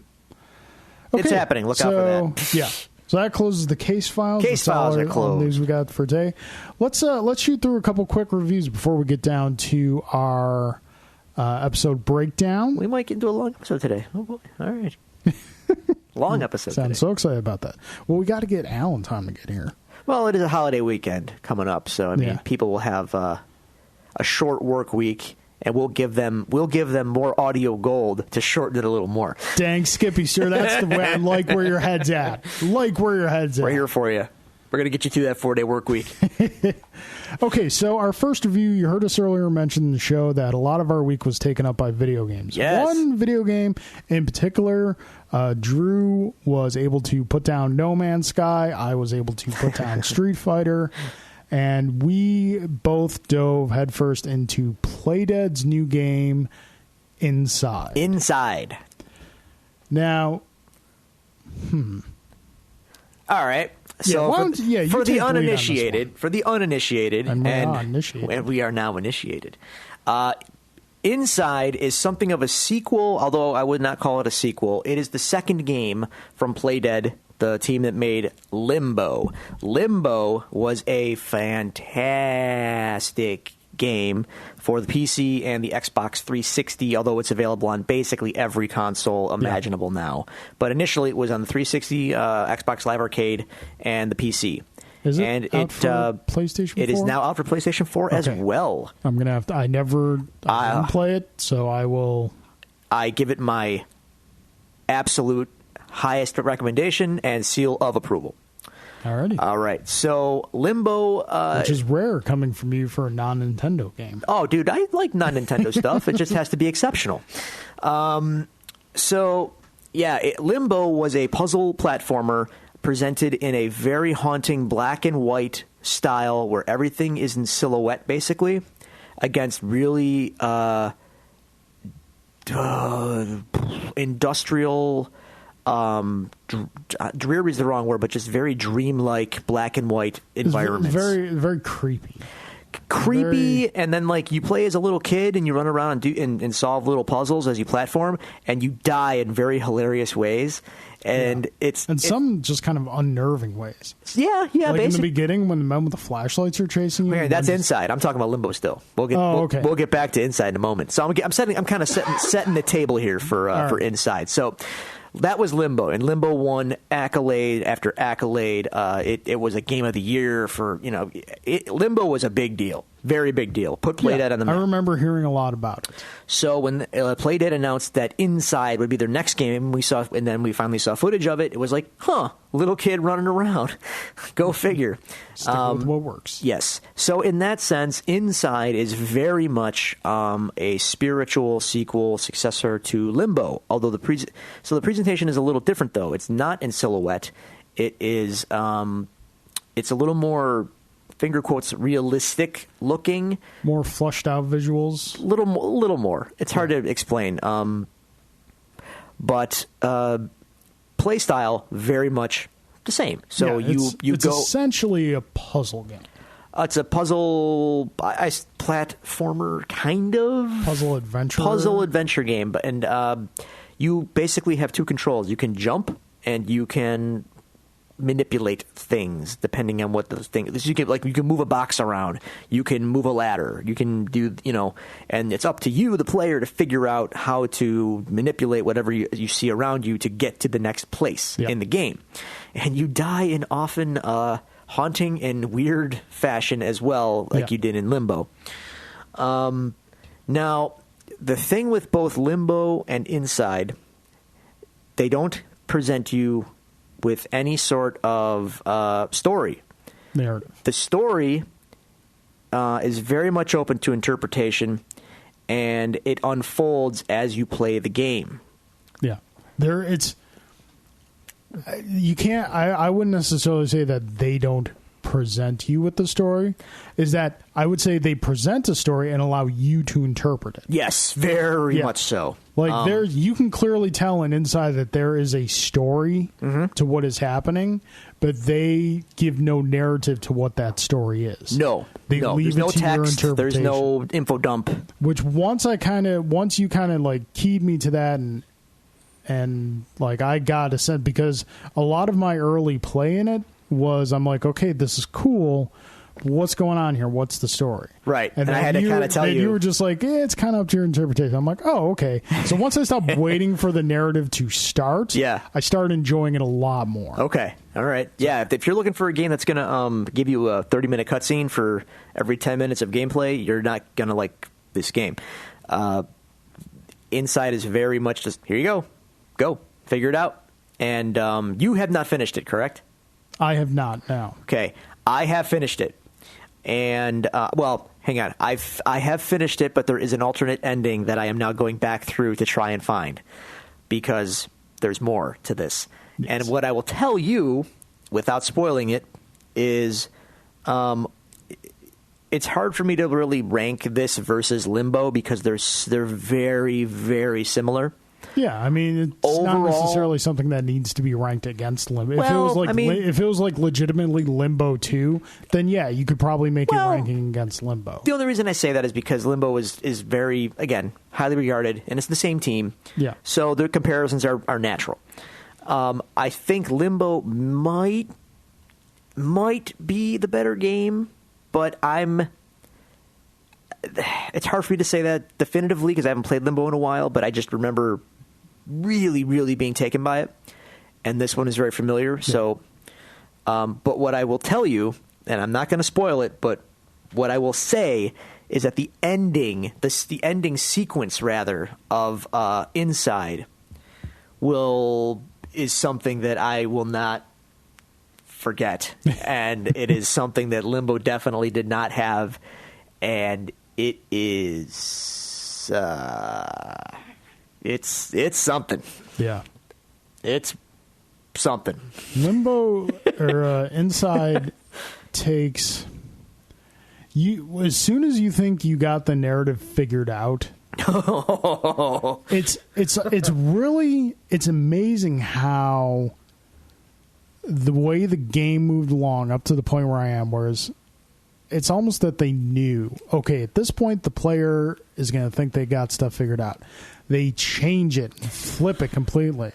Okay. It's happening. Look out for that. Yeah. So that closes the case files. Case files are closed. All the news we got for today. Let's shoot through a couple quick reviews before we get down to our episode breakdown. We might get into a long episode today. Oh boy! All right, long episode. Sounds so excited about that. Well, we got to get Alan time to get here. Well, it is a holiday weekend coming up, so I mean, people will have a short work week, and we'll give them more audio gold to shorten it a little more. Dang, Skippy, sir, that's the way. I like where your head's at. Right here for you. We're going to get you through that 4-day work week. Okay, so our first review, you heard us earlier mention in the show that a lot of our week was taken up by video games. Yes. One video game in particular, Drew was able to put down No Man's Sky. I was able to put down Street Fighter. And we both dove headfirst into Playdead's new game, Inside. Now, all right. So for the uninitiated, and we are now initiated. Inside is something of a sequel, although I would not call it a sequel. It is the second game from Playdead, the team that made Limbo. Limbo was a fantastic game for the PC and the Xbox 360, although it's available on basically every console imaginable now. But initially it was on the 360, Xbox Live Arcade, and the PC. Is it out for PlayStation 4? It is now out for PlayStation 4 as well. I'm going to have to... I didn't play it, so I will... I give it my absolute highest recommendation and seal of approval. Alrighty. All right. So Limbo, which is rare coming from you for a non-Nintendo game. Oh, dude, I like non-Nintendo stuff. It just has to be exceptional. Limbo was a puzzle platformer presented in a very haunting black and white style where everything is in silhouette, basically, against really industrial, dreary is the wrong word, but just very dreamlike black and white environments. Very, very creepy. And then like you play as a little kid and you run around and solve little puzzles as you platform, and you die in very hilarious ways. And some just kind of unnerving ways. Yeah, like basically. In the beginning when the men with the flashlights are chasing you. Okay, that's Inside. I'm talking about Limbo still. We'll get back to Inside in a moment. So I'm kind of setting the table here for Inside. So that was Limbo, and Limbo won accolade after accolade. It was a game of the year for, Limbo was a big deal. Very big deal. Put Playdead on the map. I remember hearing a lot about it. So when Playdead announced that Inside would be their next game, and then we finally saw footage of it, it was like, little kid running around. Go figure. Stick with what works. Yes. So in that sense, Inside is very much a spiritual sequel, successor to Limbo. Although the presentation is a little different, though. It's not in silhouette. It is. It's a little more, finger quotes, realistic looking, more flushed out visuals. Little more. It's hard to explain. But play style very much the same. So it's essentially a puzzle game. It's a puzzle platformer, kind of puzzle adventure game. And you basically have two controls. You can jump and you can manipulate things depending on what the thing is. You can move a box around, you can move a ladder, you can do, and it's up to you, the player, to figure out how to manipulate whatever you see around you to get to the next place in the game. And you die in often haunting and weird fashion as well, like you did in Limbo. Now, the thing with both Limbo and Inside, they don't present you with any sort of story. Narrative. The story is very much open to interpretation, and it unfolds as you play the game. Yeah. You can't, I wouldn't necessarily say that they don't present you with the story. Is that I would say they present a story and allow you to interpret it. Yes, very much so. Like you can clearly tell in Inside that there is a story to what is happening, but they give no narrative to what that story is. No, leave there's it no to text. your There's no info dump. Which once you kind of like keyed me to that, and like I got a sense, because a lot of my early play in it was, I'm like, okay, this is cool. What's going on here? What's the story? Right. And I had to kind of tell you. You were just like, it's kind of up to your interpretation. I'm like, oh, okay. So once I stopped waiting for the narrative to start, I started enjoying it a lot more. Okay. All right. Yeah. If you're looking for a game that's going to give you a 30-minute cutscene for every 10 minutes of gameplay, you're not going to like this game. Inside is very much just, here you go, figure it out. And you have not finished it, correct? I have not, no. Okay. I have finished it. And, hang on. I have finished it, but there is an alternate ending that I am now going back through to try and find, because there's more to this. Yes. And what I will tell you, without spoiling it, is it's hard for me to really rank this versus Limbo, because they're very, very similar. Yeah, I mean, it's not necessarily something that needs to be ranked against Limbo. If it was like legitimately Limbo 2, then yeah, you could probably make it ranking against Limbo. The only reason I say that is because Limbo is very, again, highly regarded, and it's the same team. Yeah. So the comparisons are natural. I think Limbo might be the better game, but it's hard for me to say that definitively because I haven't played Limbo in a while, but I just remember really, really being taken by it. And this one is very familiar. Yeah. So, but what I will tell you, and I'm not going to spoil it, but what I will say is that the ending sequence rather of Inside is something that I will not forget. And it is something that Limbo definitely did not have. And it is, it's something. Yeah. It's something. Limbo or Inside takes you as soon as you think you got the narrative figured out. It's really amazing how the way the game moved along up to the point where I am, whereas it's almost that they knew, okay, at this point the player is going to think they got stuff figured out. They change it, flip it completely.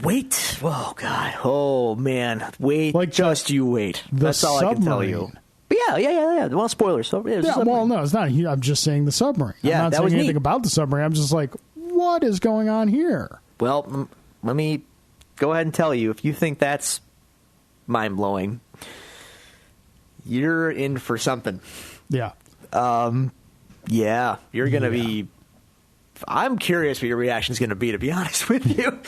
Wait. Oh, God. Oh, man. Wait. Like just you wait. That's all I can tell you. But yeah. Well, spoilers. So, Well, no, it's not. I'm just saying the submarine. Yeah, I'm not saying anything about the submarine. I'm just like, what is going on here? Well, let me go ahead and tell you. If you think that's mind-blowing, you're in for something. Yeah. Yeah. You're going to be... I'm curious what your reaction is going to be, to be honest with you.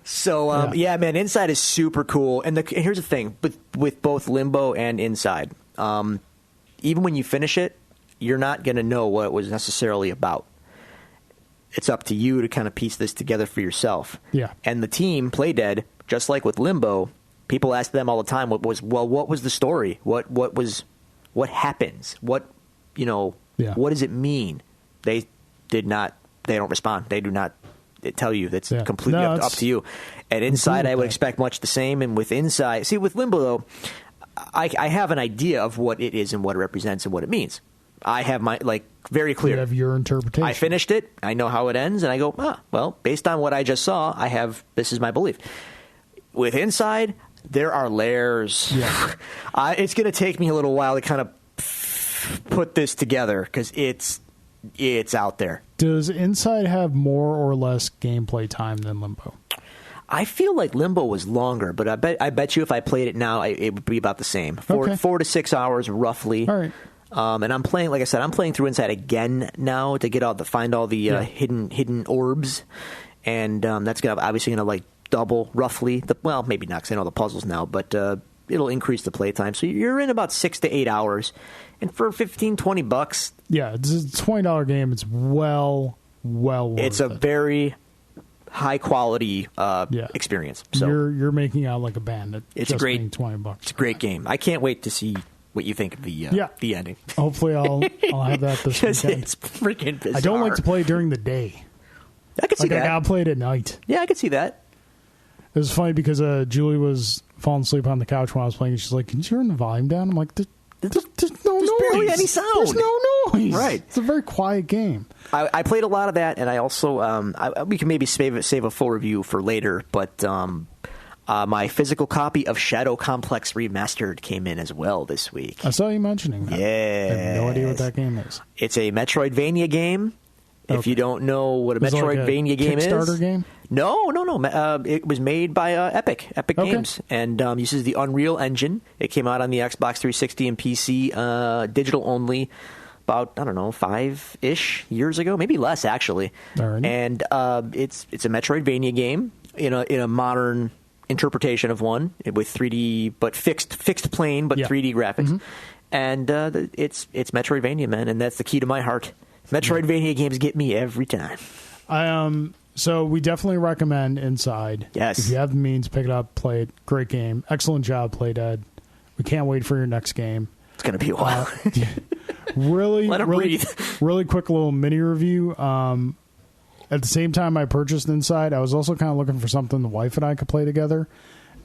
So, yeah, man, Inside is super cool. And here's the thing, with both Limbo and Inside, even when you finish it, you're not going to know what it was necessarily about. It's up to you to kind of piece this together for yourself. Yeah. And the team, Playdead, just like with Limbo, people ask them all the time, what was the story? What happens? What does it mean? They don't respond. They do not tell you. That's completely up to you. And Inside, I would expect much the same. And with Inside, see, with Limbo, though, I have an idea of what it is and what it represents and what it means. I have my, very clear. You have your interpretation. I finished it. I know how it ends. And I go, well, based on what I just saw, this is my belief. With Inside, there are layers. Yeah. It's going to take me a little while to kind of put this together because it's out there. Does Inside have more or less gameplay time than Limbo? I feel like Limbo was longer, but I bet you if I played it now, it would be about the same. 4 to 6 hours roughly. All right. And I'm playing, like I said, I'm playing through Inside again now to find all the hidden orbs, and that's obviously gonna double roughly. Maybe not because I know the puzzles now, but it'll increase the playtime. So you're in about 6 to 8 hours. And for $15-$20, yeah, it's a $20 game. It's well worth it. It's a very high quality experience. So you're making out like a bandit. It's a great $20. It's a great game. I can't wait to see what you think of the ending. Hopefully, I'll have that this weekend. It's freaking bizarre. I don't like to play during the day. I can see that. I gotta play it at night. Yeah, I can see that. It was funny because Julie was falling asleep on the couch when I was playing. And she's like, "Can you turn the volume down?" I'm like, There's no noise. Barely any sound. There's no noise. Right. It's a very quiet game. I played a lot of that, and I also we can maybe save a full review for later. But my physical copy of Shadow Complex Remastered came in as well this week. I saw you mentioning that. Yeah, I have no idea what that game is. It's a Metroidvania game. Okay. If you don't know what a Metroidvania game is, Kickstarter game? No. It was made by Epic Games, and uses the Unreal Engine. It came out on the Xbox 360 and PC, digital only, about 5-ish years ago, maybe less actually. Alrighty. And it's a Metroidvania game in a modern interpretation of one with 3D, but fixed plane, but 3D graphics. Mm-hmm. And it's Metroidvania, man, and that's the key to my heart. Metroidvania games get me every time. So we definitely recommend Inside. Yes. If you have the means, pick it up, play it. Great game. Excellent job, Playdead. We can't wait for your next game. It's going to be a while. Let it breathe. Really quick little mini review. At the same time I purchased Inside, I was also kind of looking for something the wife and I could play together.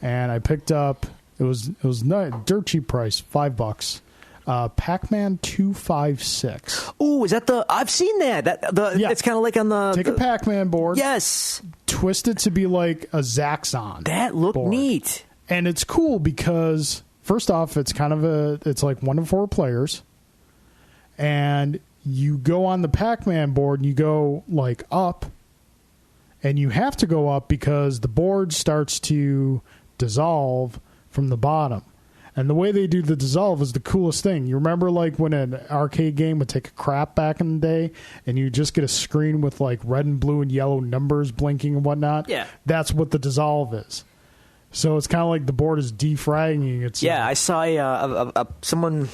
And I picked up, it was not dirt cheap price, $5. Pac-Man 256. Ooh, is that I've seen that. It's kind of like on the... Take a Pac-Man board. Yes. Twist it to be like a Zaxxon. That looked neat. And it's cool because, first off, it's it's like 1 to 4 players. And you go on the Pac-Man board and you go up. And you have to go up because the board starts to dissolve from the bottom. And the way they do the dissolve is the coolest thing. You remember when an arcade game would take a crap back in the day and you just get a screen with red and blue and yellow numbers blinking and whatnot? Yeah. That's what the dissolve is. So it's kind of like the board is defragging itself. Yeah, I saw someone.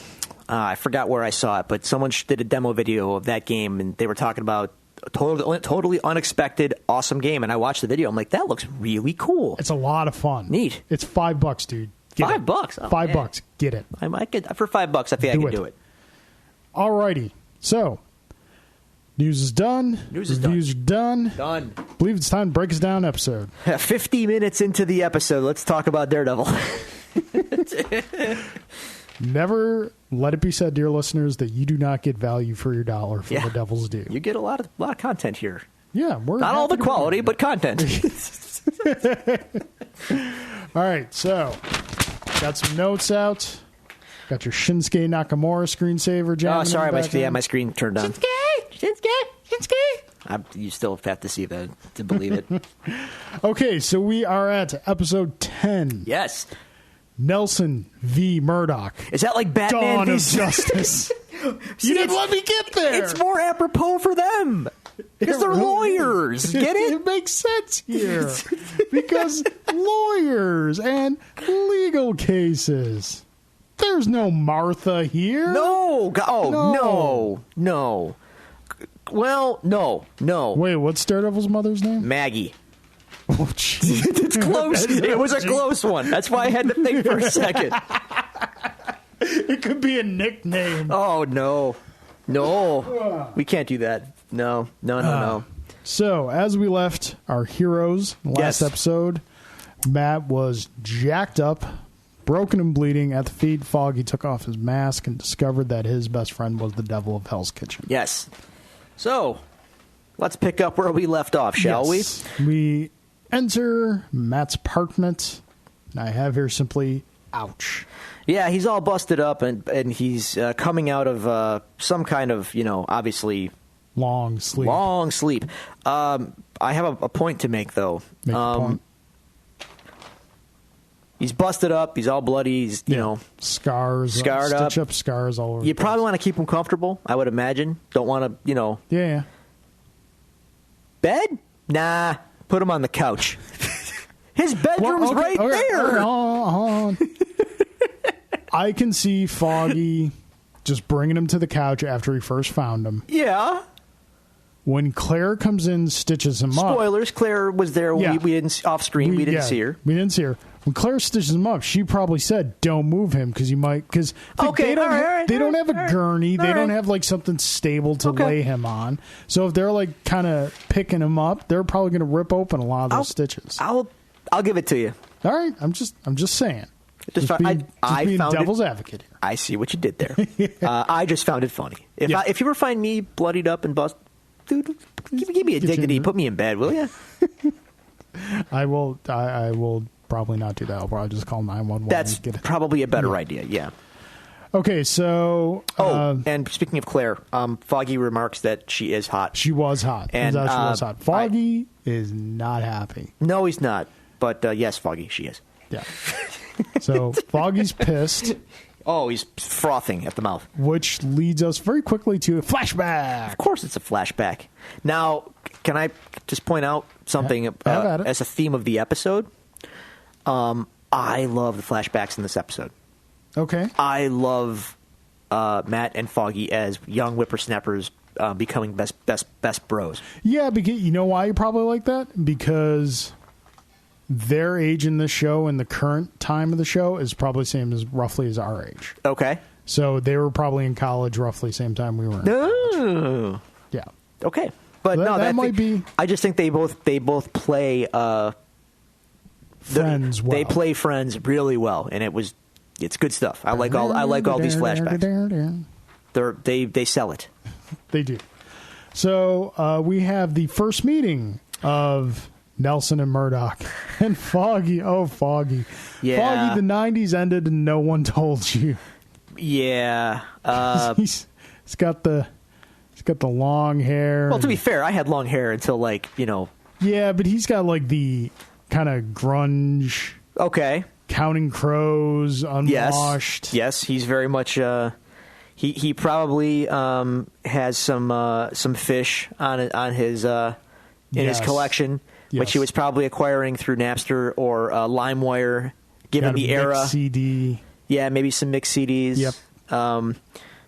I forgot where I saw it, but someone did a demo video of that game, and they were talking about a totally unexpected, awesome game. And I watched the video. I'm like, that looks really cool. It's a lot of fun. Neat. It's $5, dude. Get it. $5? Oh, $5. Get it. I might get for $5. I think I can do it. Alrighty. So, news is done. Reviews are done. Done. I believe it's time to break us down episode. 50 minutes into the episode, let's talk about Daredevil. Never let it be said, dear listeners, that you do not get value for your dollar for the Devil's Due. You get a lot of content here. Yeah, we're not all the quality, but content. All right, so got some notes out. Got your Shinsuke Nakamura screensaver. Oh, sorry, my screen turned on. Shinsuke. You still have to see that to believe it. Okay, so we are at episode 10. Yes. Nelson v. Murdoch. Is that like Batman Dawn of Justice? You didn't let me get there. It's more apropos for them. Because they're lawyers. Get it? It makes sense here. Because lawyers and legal cases. There's no Martha here. No. No. Well, no. Wait, what's Daredevil's mother's name? Maggie. Oh, jeez. It's close. It was a close one. That's why I had to think for a second. It could be a nickname. Oh, no. We can't do that. No. So, as we left our heroes last episode, Matt was jacked up, broken and bleeding at the feet. Foggy took off his mask and discovered that his best friend was the Devil of Hell's Kitchen. Yes. So, let's pick up where we left off, shall we? We enter Matt's apartment, and I have here simply, ouch. Yeah, he's all busted up, and he's coming out of some kind of, obviously... Long sleep. I have a point to make, though. Make a point. He's busted up. He's all bloody. He's, scarred up. Stitch up scars all over. You probably want to keep him comfortable, I would imagine. Don't want to, Yeah. Bed? Nah. Put him on the couch. His bedroom's right there. Hold on. I can see Foggy just bringing him to the couch after he first found him. Yeah. When Claire comes in, stitches him up. Spoilers, Claire was there. Yeah. We didn't, off screen, we didn't see her. We didn't see her. When Claire stitches him up, she probably said, don't move him because you might... Because they don't have a gurney. They don't have like something stable to lay him on. So if they're like kind of picking him up, they're probably going to rip open a lot of those stitches. I'll give it to you. All right. I'm just saying. I being found devil's advocate here. I see what you did there. I just found it funny. If you ever find me bloodied up and bust, dude, give me a dignity. Put me in bed, will you? I will probably not do that. I'll probably just call 911. That's probably a better idea. Yeah. Okay, so... and speaking of Claire, Foggy remarks that she is hot. She was hot. And, she was hot. Foggy is not happy. No, he's not. But yes, Foggy, she is. Yeah. So Foggy's pissed. Oh, he's frothing at the mouth. Which leads us very quickly to a flashback. Of course it's a flashback. Now, can I just point out something as a theme of the episode? I love the flashbacks in this episode. Okay. I love Matt and Foggy as young whippersnappers becoming best bros. Yeah, because you know why you probably like that? Because their age in the show and the current time of the show is probably the same as roughly as our age. Okay. So they were probably in college roughly same time we were in college. Yeah. Okay. But so that might be. I just think they both play friends well. They play friends really well, and it's good stuff. I like all these flashbacks. They sell it. They do. So we have the first meeting of Nelson and Murdoch and Foggy. Oh, Foggy. Yeah. Foggy, the 90s ended and no one told you. Yeah. He's got the long hair. Well, to be fair, I had long hair until Yeah, but he's got like the kind of grunge. Okay. Counting Crows, unwashed. Yes, he's very much. He probably has some fish on his in his collection. which he was probably acquiring through Napster or LimeWire, given Got a the era. mixed CD. Yeah, maybe some mixed CDs. Yep.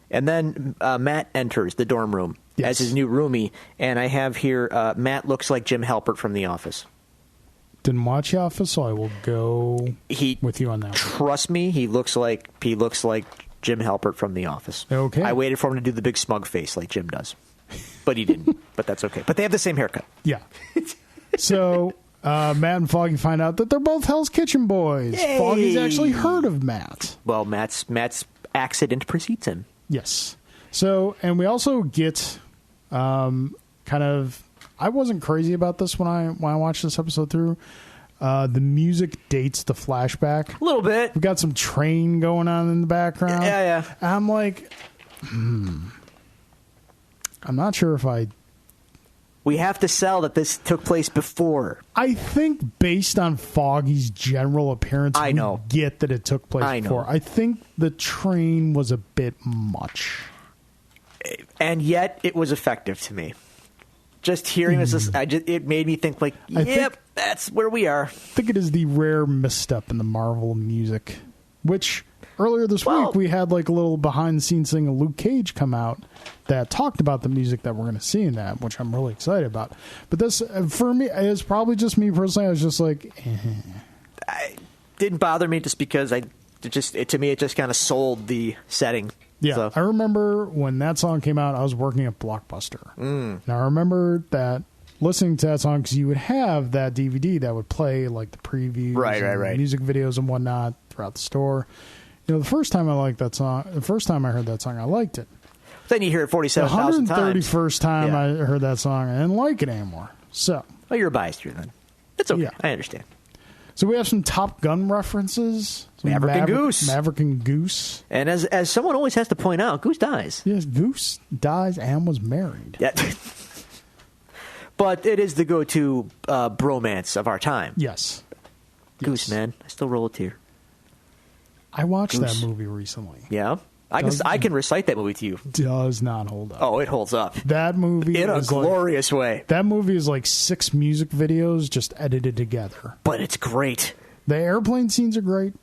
And then Matt enters the dorm room as his new roomie, and I have here Matt looks like Jim Halpert from The Office. Didn't watch The Office, so I will go with you on that one. Trust me, he looks like Jim Halpert from The Office. Okay. I waited for him to do the big smug face like Jim does, but he didn't. But that's okay. But they have the same haircut. Yeah. So Matt and Foggy find out that they're both Hell's Kitchen boys. Yay. Foggy's actually heard of Matt. Well, Matt's accident precedes him. Yes. So, and we also get kind of. I wasn't crazy about this when I watched this episode through. The music dates the flashback A little bit. We got some train going on in the background. Yeah. And I'm like, I'm not sure if We have to sell that this took place before. I think based on Foggy's general appearance, I know. we get that it took place I know. before. I think the train was a bit much. And yet it was effective to me. Just hearing this, it made me think like, yep, that's where we are. I think it is the rare misstep in the Marvel music, which earlier this week we had like a little behind the scenes thing of Luke Cage come out that talked about the music that we're going to see in that, which I'm really excited about. But this, for me, it's probably just me personally. I was just like, It didn't bother me just because to me, it just kind of sold the setting. Yeah, So. I remember when that song came out, I was working at Blockbuster. And I remember that listening to that song because you would have that DVD that would play like the previews, Right. music videos and whatnot throughout the store. You know, the first time I liked that song, the first time I heard that song, I liked it. Then you hear it 47,000 times. 131st time Yeah. I heard that song, I didn't like it anymore. So, Well, you're biased here then. It's okay. Yeah. I understand. so we have some Top Gun references. Some Maverick and Goose. Maverick and Goose. And as someone always has to point out, Goose dies. Yes, Goose dies and was married. Yeah. But it is the go-to bromance of our time. Yes. Goose, Yes. man. I still roll a tear. I watched Goose. that movie recently. Yeah? I can recite that movie to you. Does not hold up. Oh, it holds up. That movie In a is glorious way. that movie is like 6 music videos just edited together. But it's great. The airplane scenes are great,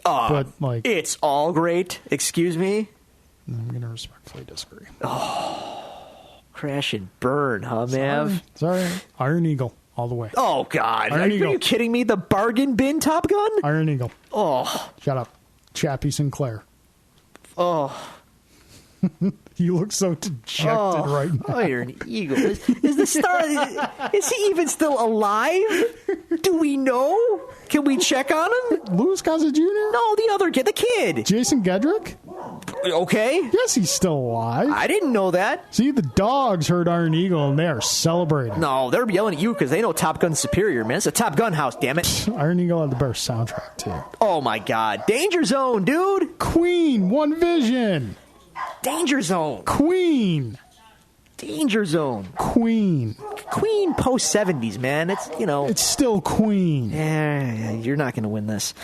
but like It's all great. Excuse me? I'm gonna respectfully disagree. Crash and burn, huh, Mav? Sorry. Iron Eagle all the way. Oh, God. Iron Are Eagle. you kidding me? The bargain bin Top Gun? Iron Eagle. Oh. Shut up, Chappie Sinclair. Oh. You look so dejected right now. Iron Eagle. Is the star... is he even still alive? Do we know? Can we check on him? Louis Gossett Jr. No, the other kid. The kid. Jason Gedrick. Okay. Yes, he's still alive. I didn't know that. See, the dogs heard Iron Eagle and they are celebrating. No, they're yelling at you because they know Top Gun's superior, man. It's a Top Gun house, damn it. Iron Eagle had the best soundtrack too. Oh, my God. Danger Zone, dude. Queen, One Vision. Danger Zone. Queen. Danger Zone. Queen. Queen post 70s, man. It's, It's still Queen. Yeah, you're not going to win this.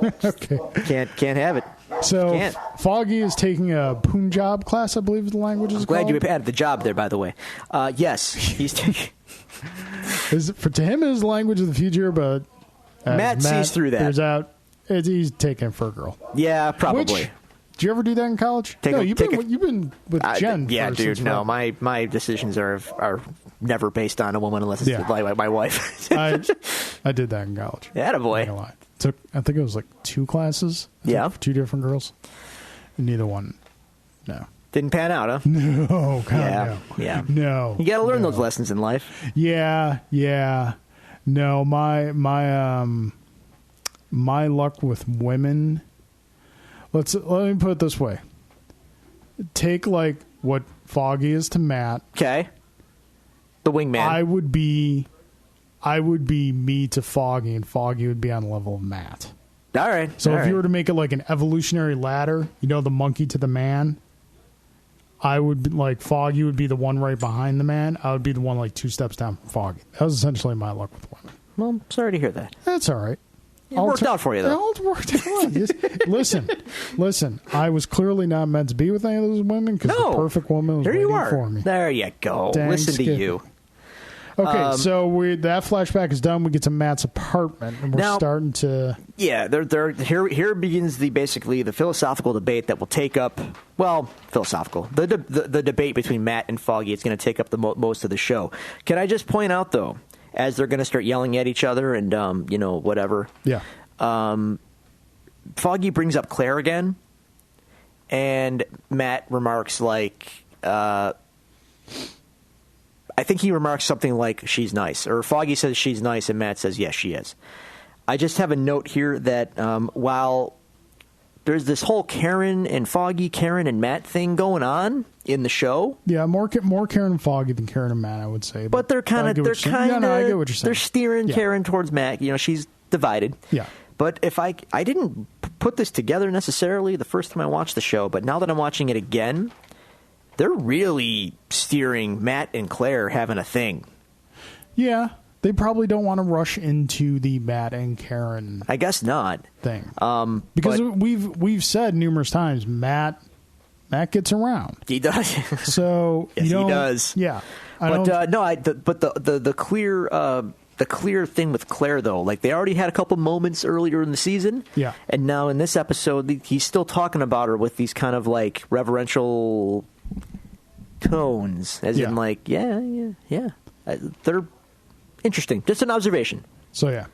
Okay. Can't have it. So Can't. Foggy is taking a Punjab class, I believe the language is Glad called. you added the job there, by the way. Yes, he's taking... To him, it is the language of the future, but as Matt sees through that. figures out, he's taking it for a girl. Yeah, probably. Which, did you ever do that in college? You've been with Jen. Yeah, for dude. since No, forever. my decisions are never based on a woman unless it's Yeah. like my wife. I did that in college. Attaboy. Not gonna lie. I think it was like 2 classes. Yeah. For 2 different girls. And neither one. No. Didn't pan out, huh? No, God, Yeah, no. yeah. No. You got to learn no. those lessons in life. Yeah. No, my luck with women. Let me put it this way. Take like what Foggy is to Matt. Okay. The wingman. I would be me to Foggy, and Foggy would be on the level of Matt. All right. So all if right. you were to make it like an evolutionary ladder, the monkey to the man, I would be, like Foggy would be the one right behind the man. I would be the one like 2 steps down from Foggy. That was essentially my luck with women. Well, I'm sorry to hear that. That's all right. It worked out for you, though. It worked out. Listen. I was clearly not meant to be with any of those women because No. the perfect woman was There waiting you are. for me. There you go. Dang Listen to Skippy. you. Okay, so that flashback is done. We get to Matt's apartment, and we're starting to. Yeah, here begins basically the philosophical debate that will take up. Well, philosophical. The debate between Matt and Foggy is going to take up the most of the show. Can I just point out though, as they're going to start yelling at each other and whatever. Yeah. Foggy brings up Claire again, and Matt remarks like. I think he remarks something like, she's nice. Or Foggy says she's nice, and Matt says, yes, she is. I just have a note here that while there's this whole Karen and Foggy, Karen and Matt thing going on in the show. Yeah, more Karen and Foggy than Karen and Matt, I would say. But they're kind of, I get what you're saying. They're steering Karen towards Matt. She's divided. Yeah. But if I didn't put this together necessarily the first time I watched the show, but now that I'm watching it again, they're really steering Matt and Claire having a thing. Yeah, they probably don't want to rush into the Matt and Karen. I guess not thing. Because we've said numerous times, Matt gets around. He does. So yes, he does. Yeah, the clear thing with Claire though, like they already had a couple moments earlier in the season. Yeah, and now in this episode, he's still talking about her with these kind of like reverential tones, as in like, yeah. They're interesting. Just an observation. So yeah,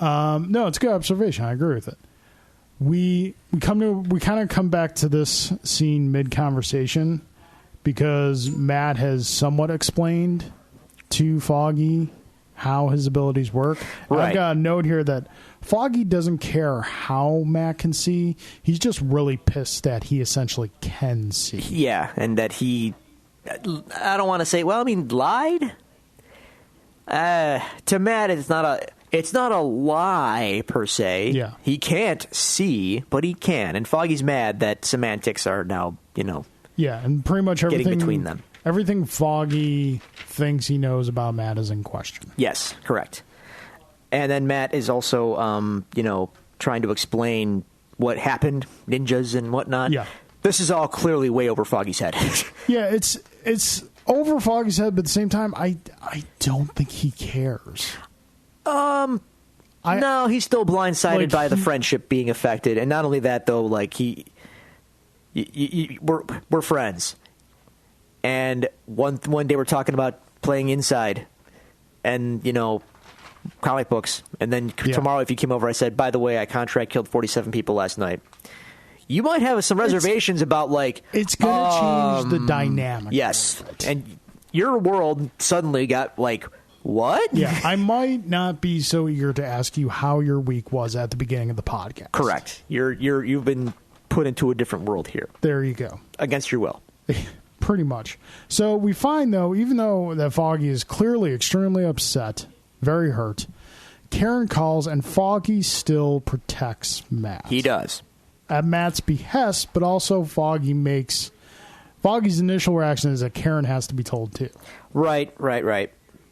no, it's a good observation. I agree with it. We kind of come back to this scene mid conversation because Matt has somewhat explained to Foggy how his abilities work. Right. I've got a note here that Foggy doesn't care how Matt can see. He's just really pissed that he essentially can see. Yeah, and that he, I don't want to say, lied. To Matt, it's not a lie per se. Yeah. He can't see, but he can. And Foggy's mad that semantics are now, Yeah, and pretty much everything getting between them. Everything Foggy thinks he knows about Matt is in question. Yes, correct. And then Matt is also, trying to explain what happened, ninjas and whatnot. Yeah. This is all clearly way over Foggy's head. Yeah, it's over Foggy's head, but at the same time, I don't think he cares. No, he's still blindsided by the friendship being affected. And not only that, though, like we're friends. And one day we're talking about playing inside and, comic books. And then tomorrow, if you came over, I said, by the way, I contract killed 47 people last night. You might have some reservations about, like... It's going to change the dynamic. Yes. And your world suddenly got, like, what? Yeah, I might not be so eager to ask you how your week was at the beginning of the podcast. Correct. You've been put into a different world here. There you go. Against your will. Pretty much. So we find, though, even though that Foggy is clearly extremely upset, very hurt, Karen calls and Foggy still protects Matt. He does. At Matt's behest, but also Foggy's initial reaction is that Karen has to be told too. Right.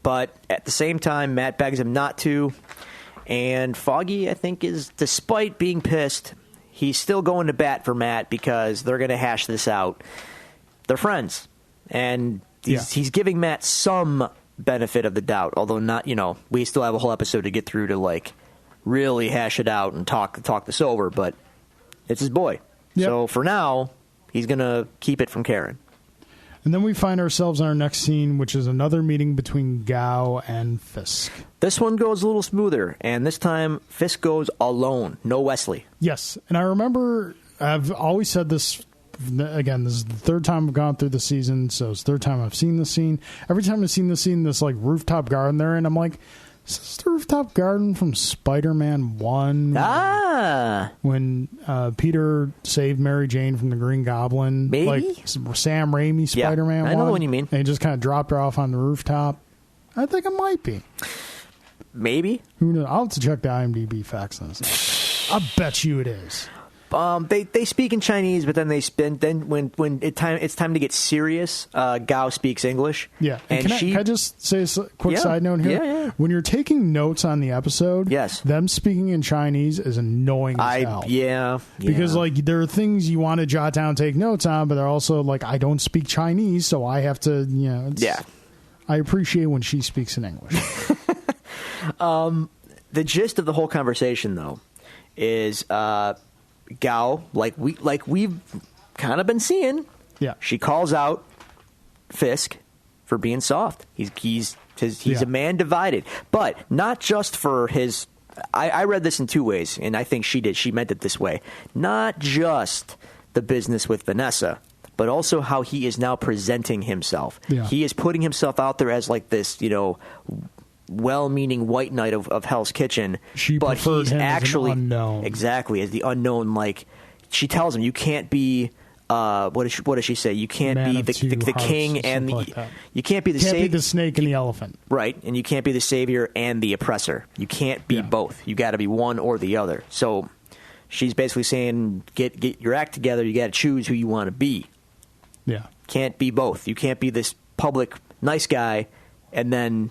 But at the same time, Matt begs him not to. And Foggy, I think, is, despite being pissed, he's still going to bat for Matt because they're going to hash this out. They're friends. And he's giving Matt some benefit of the doubt, although not, we still have a whole episode to get through to, like, really hash it out and talk this over, but it's his boy. Yep. So for now, he's going to keep it from Karen. And then we find ourselves in our next scene, which is another meeting between Gao and Fisk. This one goes a little smoother, and this time Fisk goes alone, no Wesley. Yes, and I remember I've always said this. Again, this is the third time I've gone through the season, so it's the third time I've seen this scene. Every time I've seen this scene, this like rooftop garden there, and I'm like, is this the rooftop garden from Spider-Man 1? When Peter saved Mary Jane from the Green Goblin. Maybe? Like Sam Raimi Spider-Man 1. I know the one you mean. And he just kind of dropped her off on the rooftop. I think it might be. Maybe. Who knows? I'll have to check the IMDb facts on this. I bet you it is. They speak in Chinese, but then when it's time to get serious, Gao speaks English. Yeah, and can I just say a quick side note here? Yeah. When you're taking notes on the episode, them speaking in Chinese is annoying as hell. Yeah, because like there are things you want to jot down, take notes on, but they're also like I don't speak Chinese, so I have to, I appreciate when she speaks in English. The gist of the whole conversation, though, is Gao, like we've kind of been seeing. Yeah. She calls out Fisk for being soft. He's a man divided, but not just for his. I read this in two ways, and I think she did. She meant it this way: not just the business with Vanessa, but also how he is now presenting himself. Yeah. He is putting himself out there as like this, well-meaning white knight of Hell's Kitchen. She but preferred he's him actually as an unknown. Exactly, as the unknown. Like she tells him, you can't be. What does she say? You can't Man be of the two hearts, king and something the. like that. You can't be the Can't be savior. the snake and the elephant. Right, and you can't be the savior and the oppressor. You can't be Yeah. both. You got to be one or the other. So she's basically saying, get your act together. You got to choose who you want to be. Yeah. Can't be both. You can't be this public nice guy and then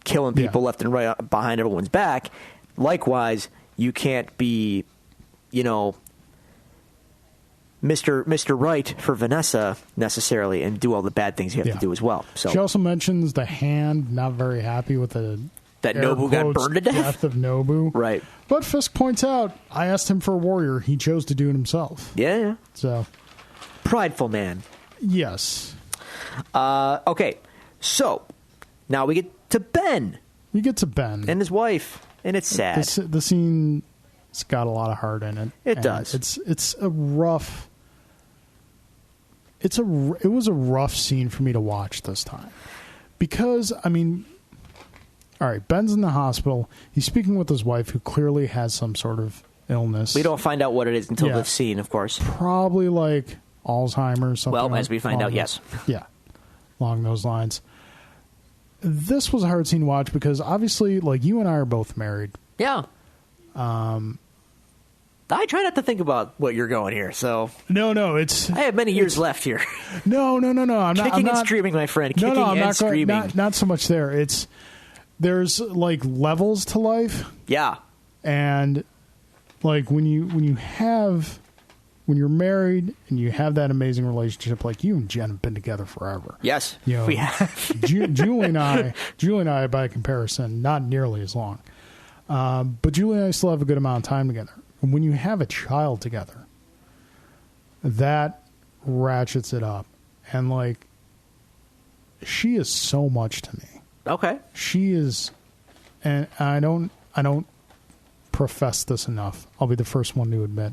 killing people left and right behind everyone's back. Likewise, you can't be, Mr. Right for Vanessa necessarily and do all the bad things you have to do as well. So She also mentions the hand not very happy with the that air Nobu got quotes burned to death. of Nobu. Right. But Fisk points out, I asked him for a warrior. He chose to do it himself. Yeah. So, Prideful man. yes. Okay, so now we get to Ben We get to Ben. and his wife, and it's sad. The scene's got a lot of heart in it. It And does. It's a rough. It was a rough scene for me to watch this time because all right, Ben's in the hospital. He's speaking with his wife, who clearly has some sort of illness. We don't find out what it is until Yeah. the scene, of course. Probably like Alzheimer's. Something. Well, as we find out, along yes. those- Yeah, along those lines. This was a hard scene to watch because obviously, like, you and I are both married. Yeah. I try not to think about what you're going here, so No, it's I have many years left here. no. I'm not. Kicking I'm not, and screaming, my friend. No, Kicking I'm and not, screaming. not so much there. There's like levels to life, Yeah. and like when you're married and you have that amazing relationship, like you and Jen have been together forever. Yes. You know, We have. Julie and I, by comparison, not nearly as long. But Julie and I still have a good amount of time together. And when you have a child together, that ratchets it up. And like, she is so much to me. Okay. She is, and I don't profess this enough. I'll be the first one to admit,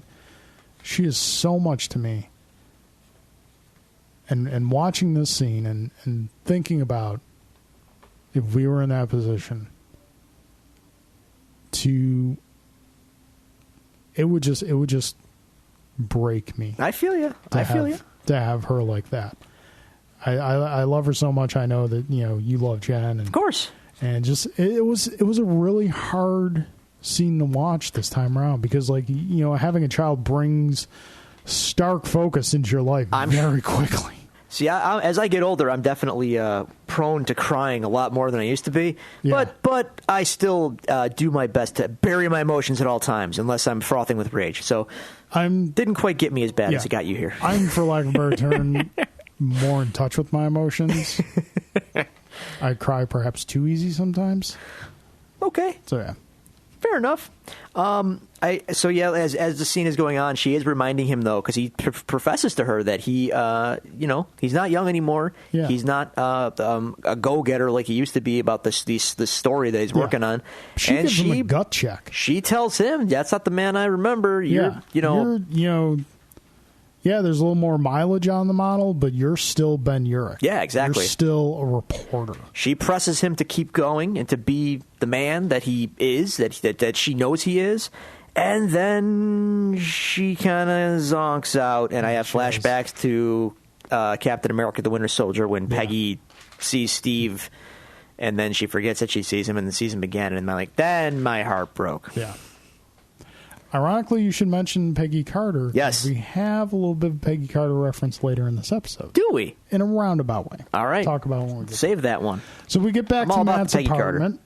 she is so much to me. And watching this scene and thinking about if we were in that position, it would just break me. I feel you. To have her like that. I love her so much. I know that you love Jen, and Of course. and just it was a really hard scene to watch this time around because having a child brings stark focus into your life very quickly. See, as I get older, I'm definitely prone to crying a lot more than I used to be. Yeah. But I still do my best to bury my emotions at all times, unless I'm frothing with rage. So didn't quite get me as bad as it got you here. I'm, for lack of a better term, more in touch with my emotions. I cry perhaps too easy sometimes. Okay. So yeah. Fair enough. As the scene is going on, she is reminding him though, because he professes to her that he, he's not young anymore. Yeah. He's not a go-getter like he used to be about this story that he's working on. She gives him a gut check. She tells him, "That's not the man I remember." There's a little more mileage on the model, but you're still Ben Urich. Yeah, exactly. You're still a reporter. She presses him to keep going and to be the man that he is, that she knows he is. And then she kind of zonks out, and I have flashbacks to Captain America: The Winter Soldier when Peggy sees Steve, and then she forgets that she sees him, and the season began, and then my heart broke. Yeah. Ironically, you should mention Peggy Carter. Yes. We have a little bit of Peggy Carter reference later in this episode. Do we? In a roundabout way. All right. Talk about it when we get Save that one. So we get back I'm all to about Matt's Peggy Carter. apartment.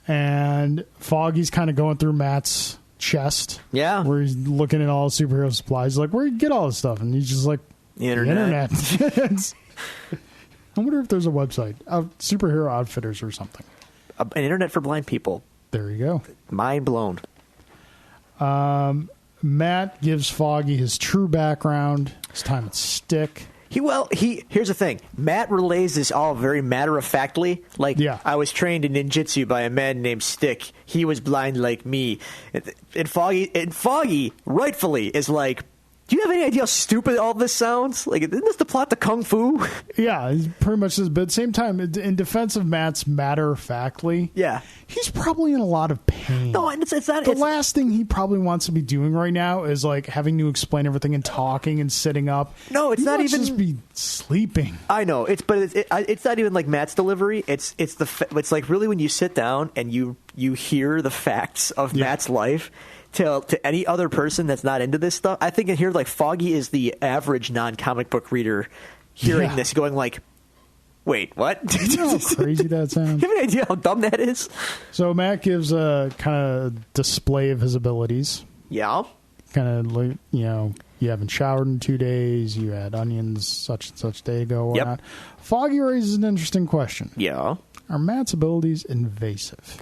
And Foggy's kind of going through Matt's chest. Yeah. Where he's looking at all the superhero supplies. He's like, where'd you get all this stuff? And he's just like, The internet. The internet. I wonder if there's a website, Superhero Outfitters or something. An internet for blind people. There you go. Mind blown. Matt gives Foggy his true background, his time at Stick. Here's the thing. Matt relays this all very matter-of-factly. Like, Yeah. I was trained in ninjutsu by a man named Stick. He was blind like me. And Foggy, rightfully, is like, do you have any idea how stupid all this sounds? Like, isn't this the plot to Kung Fu? Yeah, he's pretty much this. But at the same time, in defense of Matt's matter-of-factly, Yeah. he's probably in a lot of pain. No, and it's not. The last thing he probably wants to be doing right now is like having to explain everything and talking and sitting up. No, it's He not wants to even- just be sleeping. I know it's not even like Matt's delivery. It's like really when you sit down and you hear the facts of Yeah. Matt's life to any other person that's not into this stuff. I think in here like Foggy is the average non-comic book reader hearing Yeah. this going like, wait, what? You know how crazy that sounds? You have any idea how dumb that is? So Matt gives a kind of display of his abilities. Yeah. Kind of like, you haven't showered in 2 days. You had onions such and such day ago. Or Yep. not. Foggy raises an interesting question. Yeah. Are Matt's abilities invasive?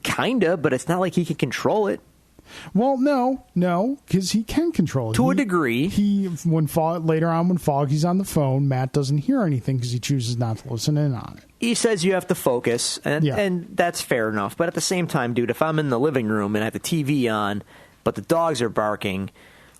Kinda, but it's not like he can control it. Well, no, because he can control it. To a degree. Later on when Foggy's on the phone, Matt doesn't hear anything because he chooses not to listen in on it. He says you have to focus, and Yeah. and that's fair enough. But at the same time, dude, if I'm in the living room and I have the TV on, but the dogs are barking,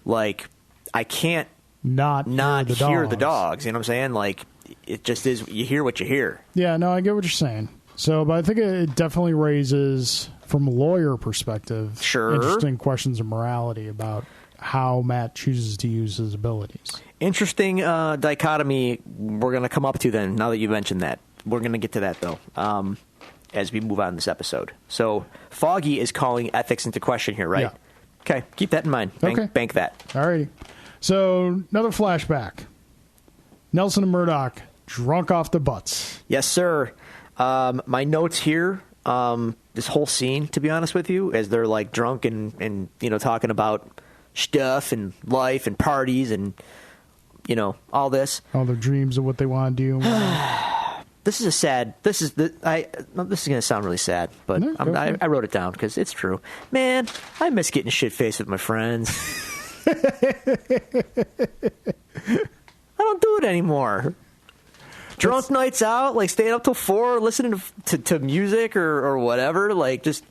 like I can't Not hear the dogs. You know what I'm saying? Like it just is. You hear what you hear. Yeah, no, I get what you're saying. So, but I think it definitely raises, from a lawyer perspective, Sure. interesting questions of morality about how Matt chooses to use his abilities. Interesting dichotomy we're going to come up to then. Now that you mentioned that, we're going to get to that though as we move on in this episode. So Foggy is calling ethics into question here, right? Yeah. Okay, keep that in mind. Okay. Bank that. Alrighty. So, another flashback. Nelson and Murdoch, drunk off the butts. Yes, sir. My notes here, this whole scene, to be honest with you, as they're like drunk and talking about stuff and life and parties and all this. All their dreams of what they want to do. And whatnot. This is a sad. This is going to sound really sad, but No, go for it. I wrote it down because it's true. Man, I miss getting shit faced with my friends. I don't do it anymore. Drunk nights out, like staying up till 4, listening to music or whatever, like just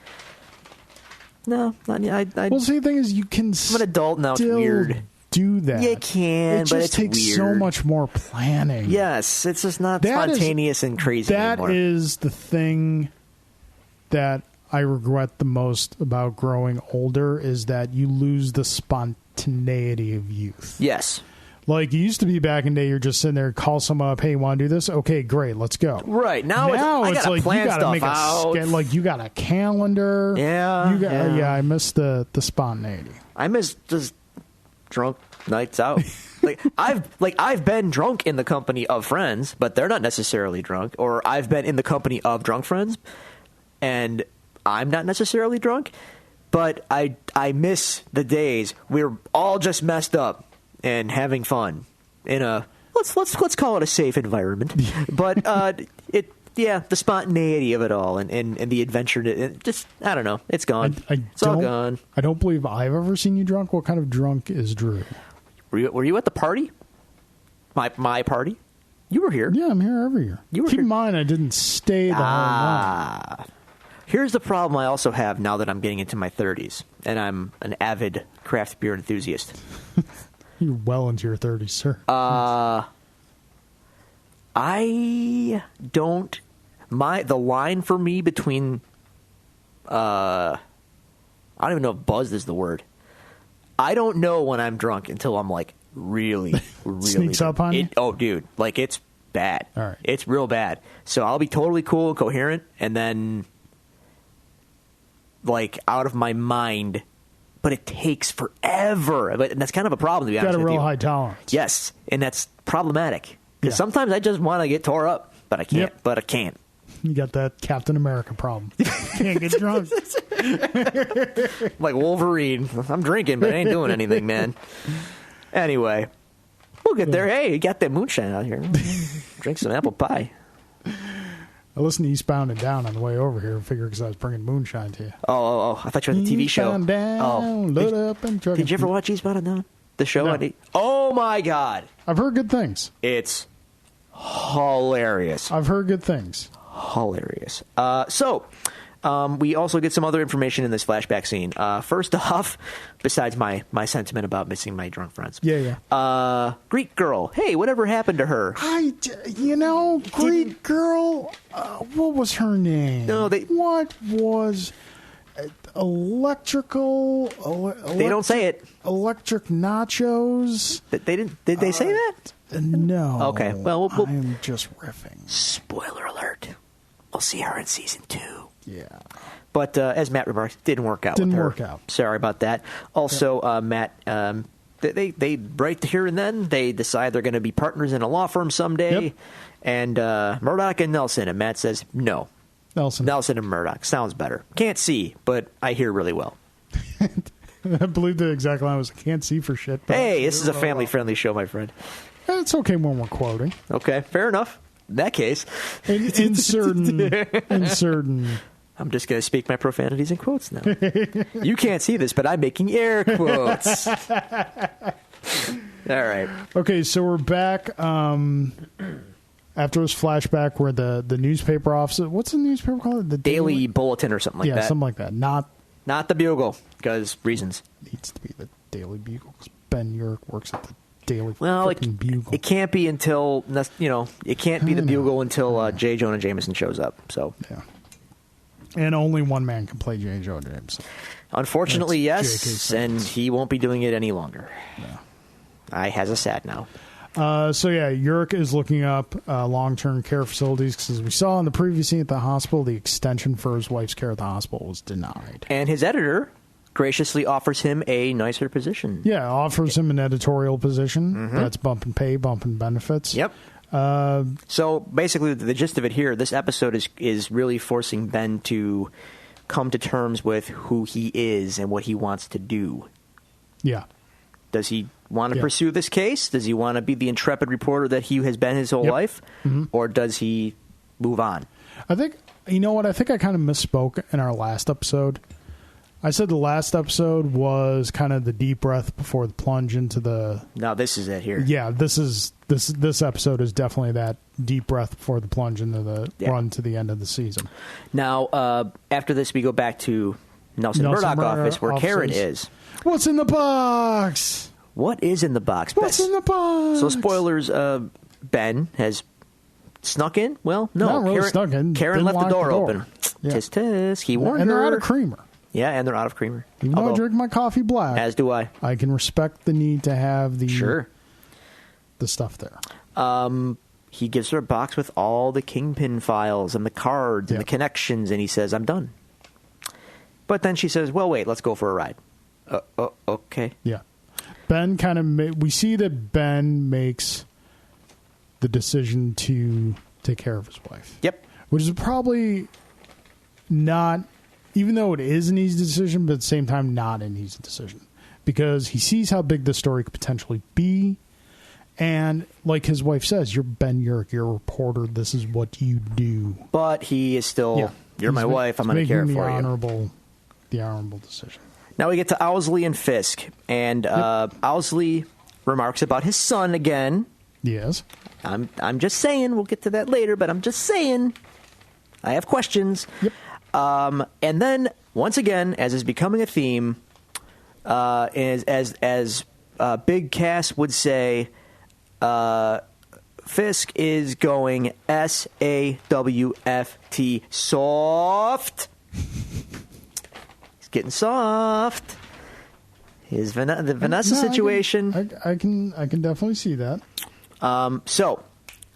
no. Well, see, the thing is, you can I'm an adult now. It's still weird. do that. You can, it but just it's takes weird. so much more planning. Yes, it's just not That is- spontaneous and crazy That anymore. is the thing that I regret the most about growing older, is that you lose the spontaneity of youth. Yes. Like, you used to be back in the day, you're just sitting there, call someone up, hey, want to do this? Okay, great, let's go. Right. Now I it's gotta like plan you gotta stuff make out. like you got a calendar. Yeah, yeah. I miss the spontaneity. I miss just drunk nights out. I've been drunk in the company of friends, but they're not necessarily drunk. Or I've been in the company of drunk friends, and I'm not necessarily drunk. But I miss the days we're all just messed up and having fun in a let's call it a safe environment. But the spontaneity of it all and the adventure, it just I don't know, it's gone. It's all gone. I don't believe I've ever seen you drunk. What kind of drunk is Drew? Were you at the party? My party? You were here. Yeah, I'm here every year. You were Keep here. in mind, I didn't stay the whole night. Here's the problem I also have now that I'm getting into my 30s, and I'm an avid craft beer enthusiast. You're well into your 30s, sir. I don't. The line for me between. I don't even know if buzzed is the word. I don't know when I'm drunk until I'm like really, really. Sneaks drunk. up on you? Oh, dude. Like, it's bad. All right. It's real bad. So I'll be totally cool and coherent, and then. Like, out of my mind. But it takes forever. But that's kind of a problem, to be Got honest a with real you. high tolerance. Yes, and that's problematic. Because Yeah. sometimes I just want to get tore up, but I can't. Yep. But I can't. You got that Captain America problem. Can't get drunk. Like Wolverine. I'm drinking, but I ain't doing anything, man. Anyway, We'll get there. Hey, you got that moonshine out here. Drink some apple pie. I listened to Eastbound and Down on the way over here. I figured because I was bringing moonshine to you. Oh! I thought you were on the TV show. Eastbound Down, load up and truck. Did you ever watch Eastbound and Down? The show? No. Oh my God! I've heard good things. It's hilarious. I've heard good things. Hilarious. We also get some other information in this flashback scene. First off, besides my sentiment about missing my drunk friends. Yeah. Greek girl. Hey, whatever happened to her? Greek girl, what was her name? No, What was electrical? They don't say it. Electric nachos? They didn't. Did they say that? No. Okay. Well, I'm just riffing. Spoiler alert. We'll see her in season 2. Yeah. But as Matt remarked, didn't work out. Didn't with her. work out. Sorry about that. Also, Matt, they right here and then they decide they're going to be partners in a law firm someday. Yep. And Murdoch and Nelson, and Matt says no. Nelson and Murdoch sounds better. Can't see, but I hear really well. I believe the exact line was, "I can't see for shit." Hey, this is a family-friendly show, my friend. It's okay when we're quoting. Okay, fair enough. In that case, in certain. I'm just going to speak my profanities in quotes now. You can't see this, but I'm making air quotes. All right. Okay, so we're back after this flashback where the newspaper office. What's the newspaper called? The Daily Bulletin or something like that. Yeah, something like that. Not the Bugle, because reasons. Needs to be the Daily Bugle because Ben Urich works at the Daily Bugle. It can't be until, it can't be the Bugle until J. Jonah Jameson shows up. So yeah. And only one man can play J. Jonah Jameson. Unfortunately, That's yes, and he won't be doing it any longer. Yeah. I has a sad now. Urich is looking up long-term care facilities because, as we saw in the previous scene at the hospital, the extension for his wife's care at the hospital was denied. And his editor graciously offers him a nicer position. Yeah, offers him an editorial position. Mm-hmm. That's bumping pay, bumping benefits. Yep. So basically, the gist of it here, this episode is really forcing Ben to come to terms with who he is and what he wants to do. Yeah. Does he want to pursue this case? Does he want to be the intrepid reporter that he has been his whole life? Mm-hmm. Or does he move on? I think, I kind of misspoke in our last episode. I said the last episode was kind of the deep breath before the plunge into the... Now this is it here. Yeah, this episode is definitely that deep breath before the plunge into the run to the end of the season. Now, after this, we go back to Nelson Murdoch office where Karen is. What's in the box? What is in the box? What's in the box? So spoilers, Ben has snuck in? Well, no. Not really snuck in. Karen left the door open. Yeah. Tisk, tisk. He warned her. And they're out of creamer. Yeah, and they're out of creamer. Even though I drink my coffee black. As do I. I can respect the need to have the stuff there. He gives her a box with all the Kingpin files and the cards and the connections, and he says, I'm done. But then she says, well, wait, let's go for a ride. Okay. Yeah. Ben kind of... we see that Ben makes the decision to take care of his wife. Yep. Which is probably not... Even though it is an easy decision, but at the same time, not an easy decision. Because he sees how big the story could potentially be. And like his wife says, you're Ben Urich, you're a reporter, this is what you do. But he is still, you're my wife, I'm going to care for you. The honorable decision. Now we get to Owsley and Fisk. And Owsley remarks about his son again. Yes. I'm just saying, we'll get to that later, but I'm just saying, I have questions. Yep. And then, once again, as is becoming a theme, as Big Cass would say, Fisk is going S-A-W-F-T, soft. He's getting soft. The Vanessa situation. I can definitely see that. So,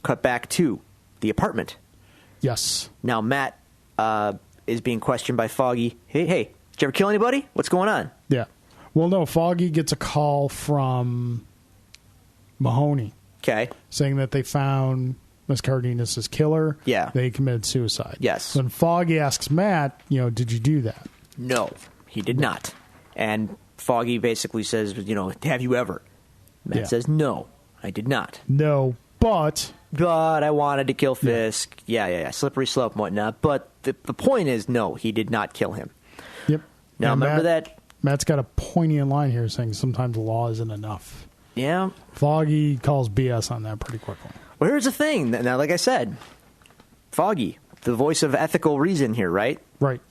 cut back to the apartment. Yes. Now, Matt is being questioned by Foggy. Hey, did you ever kill anybody? What's going on? Yeah. Well, no, Foggy gets a call from Mahoney. Okay. Saying that they found Miss Cardenas' killer. Yeah. They committed suicide. Yes. When Foggy asks Matt, did you do that? No, he did not. And Foggy basically says, have you ever? Matt says, no, I did not. No, but I wanted to kill Fisk. Yeah. Slippery slope and whatnot. But the point is, no, he did not kill him. Yep. Now, And remember that? Matt's got a poignant line here saying sometimes the law isn't enough. Yeah. Foggy calls BS on that pretty quickly. Well, here's the thing. Now, like I said, Foggy, the voice of ethical reason here, right? Right.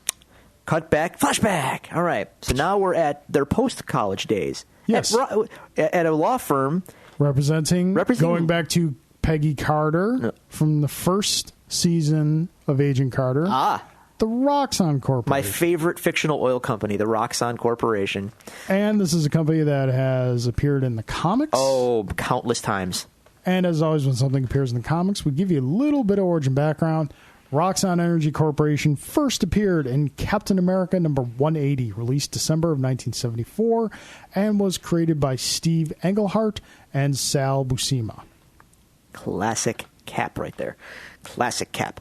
Cut back, flashback. All right. So now we're at their post-college days. Yes. At a law firm. Representing going back to Peggy Carter from the first season of Agent Carter. The Roxxon Corporation. My favorite fictional oil company, the Roxxon Corporation. And this is a company that has appeared in the comics. Oh, countless times. And as always, when something appears in the comics, we give you a little bit of origin background. Roxxon Energy Corporation first appeared in Captain America number 180, released December of 1974, and was created by Steve Englehart and Sal Buscema. Classic Cap right there. Classic Cap.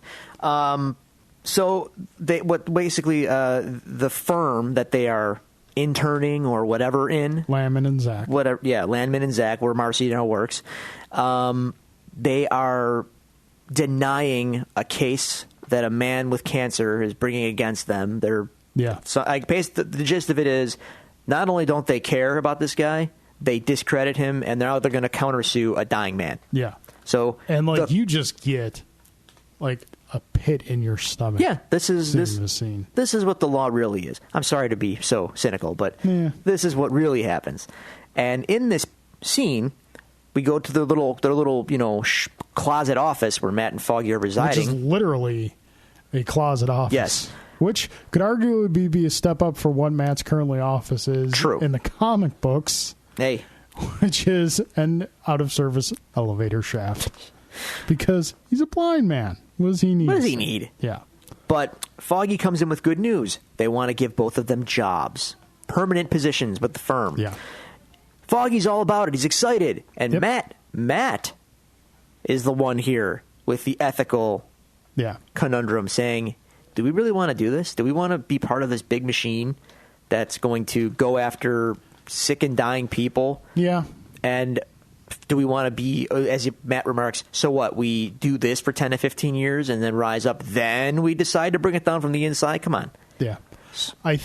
So the firm that they are interning or whatever in, Landman and Zach. Landman and Zach, where Marcy now works, they are denying a case that a man with cancer is bringing against them. So the gist of it is, not only don't they care about this guy, they discredit him, and now they're going to countersue a dying man. Yeah. So you just get like a pit in your stomach. Yeah, this is what the law really is. I'm sorry to be so cynical, but this is what really happens. And in this scene, we go to their little closet office where Matt and Foggy are residing. Which is literally a closet office. Yes. Which could arguably be a step up for what Matt's currently office is. True. In the comic books. Hey. Which is an out-of-service elevator shaft. Because he's a blind man. What does he need? Yeah. But Foggy comes in with good news. They want to give both of them jobs. Permanent positions with the firm. Yeah. Foggy's all about it. He's excited. And Matt is the one here with the ethical conundrum saying, do we really want to do this? Do we want to be part of this big machine that's going to go after sick and dying people? Yeah. And do we want to be, as Matt remarks, so what, we do this for 10 to 15 years and then rise up, then we decide to bring it down from the inside? Come on. Yeah. I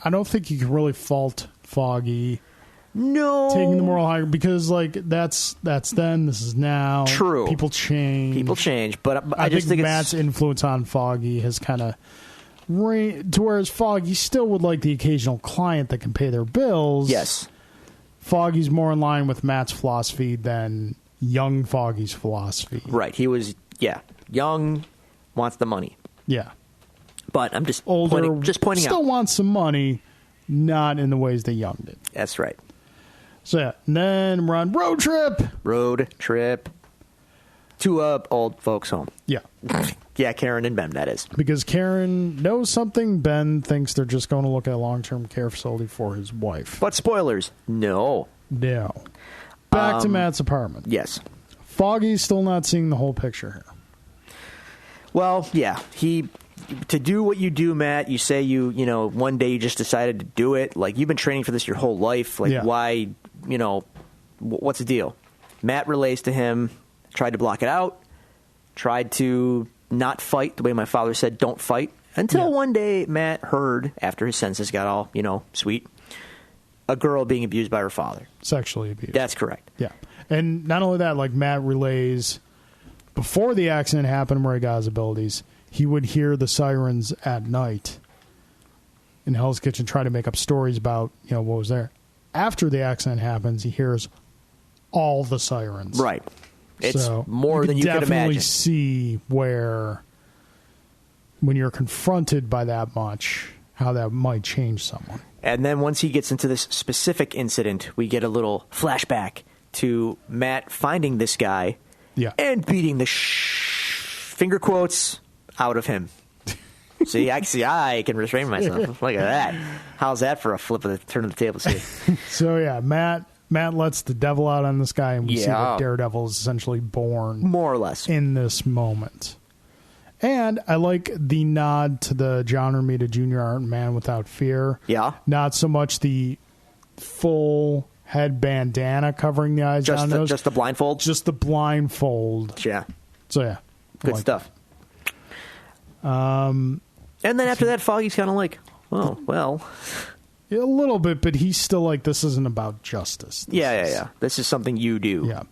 don't think you can really fault Foggy taking the moral high, because that's then, this is now. True. People change. But I just think Matt's influence on Foggy has kind of to whereas Foggy still would like the occasional client that can pay their bills. Yes. Foggy's more in line with Matt's philosophy than young Foggy's philosophy. Right. He was, young, wants the money. Yeah. But I'm just older, pointing still out. wants some money, not in the ways that Young did. That's right. So, and then we're on road trip to a old folks' home. Yeah. Yeah, Karen and Ben, that is. Because Karen knows something. Ben thinks they're just going to look at a long-term care facility for his wife. But spoilers, no. Back to Matt's apartment. Yes. Foggy's still not seeing the whole picture here. Well, yeah. To do what you do, Matt, you say one day you just decided to do it. Like, you've been training for this your whole life. Like, why, what's the deal? Matt relays to him, tried to block it out, tried to not fight the way my father said don't fight, until one day Matt heard, after his senses got all, sweet, a girl being abused by her father. Sexually abused. That's correct. Yeah. And not only that, like, Matt relays, before the accident happened where he got his abilities, he would hear the sirens at night in Hell's Kitchen, try to make up stories about, what was there. After the accident happens, he hears all the sirens. Right. It's more than you could imagine. Definitely see where, when you're confronted by that much, how that might change someone. And then once he gets into this specific incident, we get a little flashback to Matt finding this guy and beating the finger quotes out of him. See, I can restrain myself. Look at that. How's that for a turn of the tables here? So, Matt lets the devil out on this guy, and we see that Daredevil is essentially born. More or less. In this moment. And I like the nod to the John Romita Jr. Art Man Without Fear. Yeah. Not so much the full head bandana covering the eyes, Just the blindfold. just the blindfold. Yeah. So yeah, Good stuff. And then after that, Foggy's kind of like, oh, well. A little bit, but he's still like, this isn't about justice. Yeah. This is something you do. Yeah.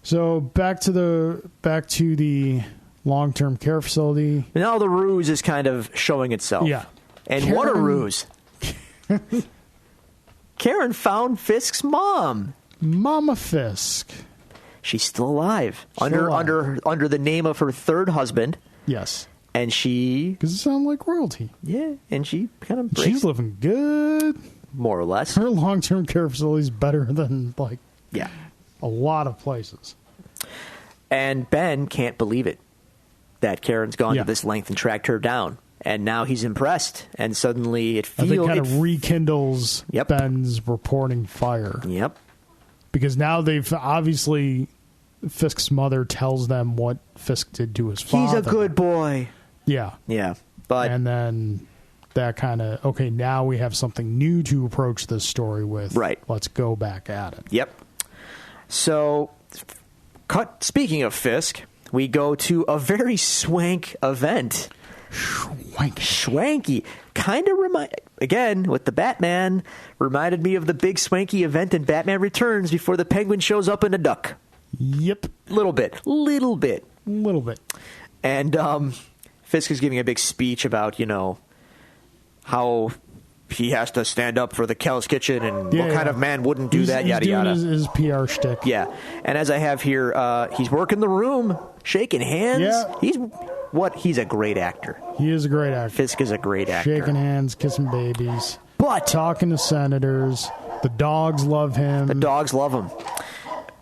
So back to the long-term care facility. Now the ruse is kind of showing itself. Yeah. And what a ruse. Karen found Fisk's mom. Mama Fisk. She's still alive. Still alive. Under the name of her third husband. Yes. And she... Because it sounds like royalty. Yeah, and she kind of breaks... She's living good. More or less. Her long-term care facility is better than, yeah, a lot of places. And Ben can't believe it, that Karen's gone to this length and tracked her down. And now he's impressed, and suddenly it feels... I think kind of rekindles Ben's reporting fire. Yep. Because now they've obviously... Fisk's mother tells them what Fisk did to his father. He's a good boy. Yeah. Yeah. But and then that kind of, okay, now we have something new to approach this story with. Right. Let's go back at it. Yep. So, speaking of Fisk, we go to a very swank event. Swanky. Kind of again, with the Batman, reminded me of the big swanky event in Batman Returns before the Penguin shows up in a duck. Yep. Little bit. And Fisk is giving a big speech about, how he has to stand up for the Hell's Kitchen and what kind of man wouldn't do that, yada, yada. His PR shtick. Yeah. And as I have here, he's working the room, shaking hands. Yeah. He's a great actor. He is a great actor. Fisk is a great actor. Shaking hands, kissing babies. But talking to senators. The dogs love him. The dogs love him.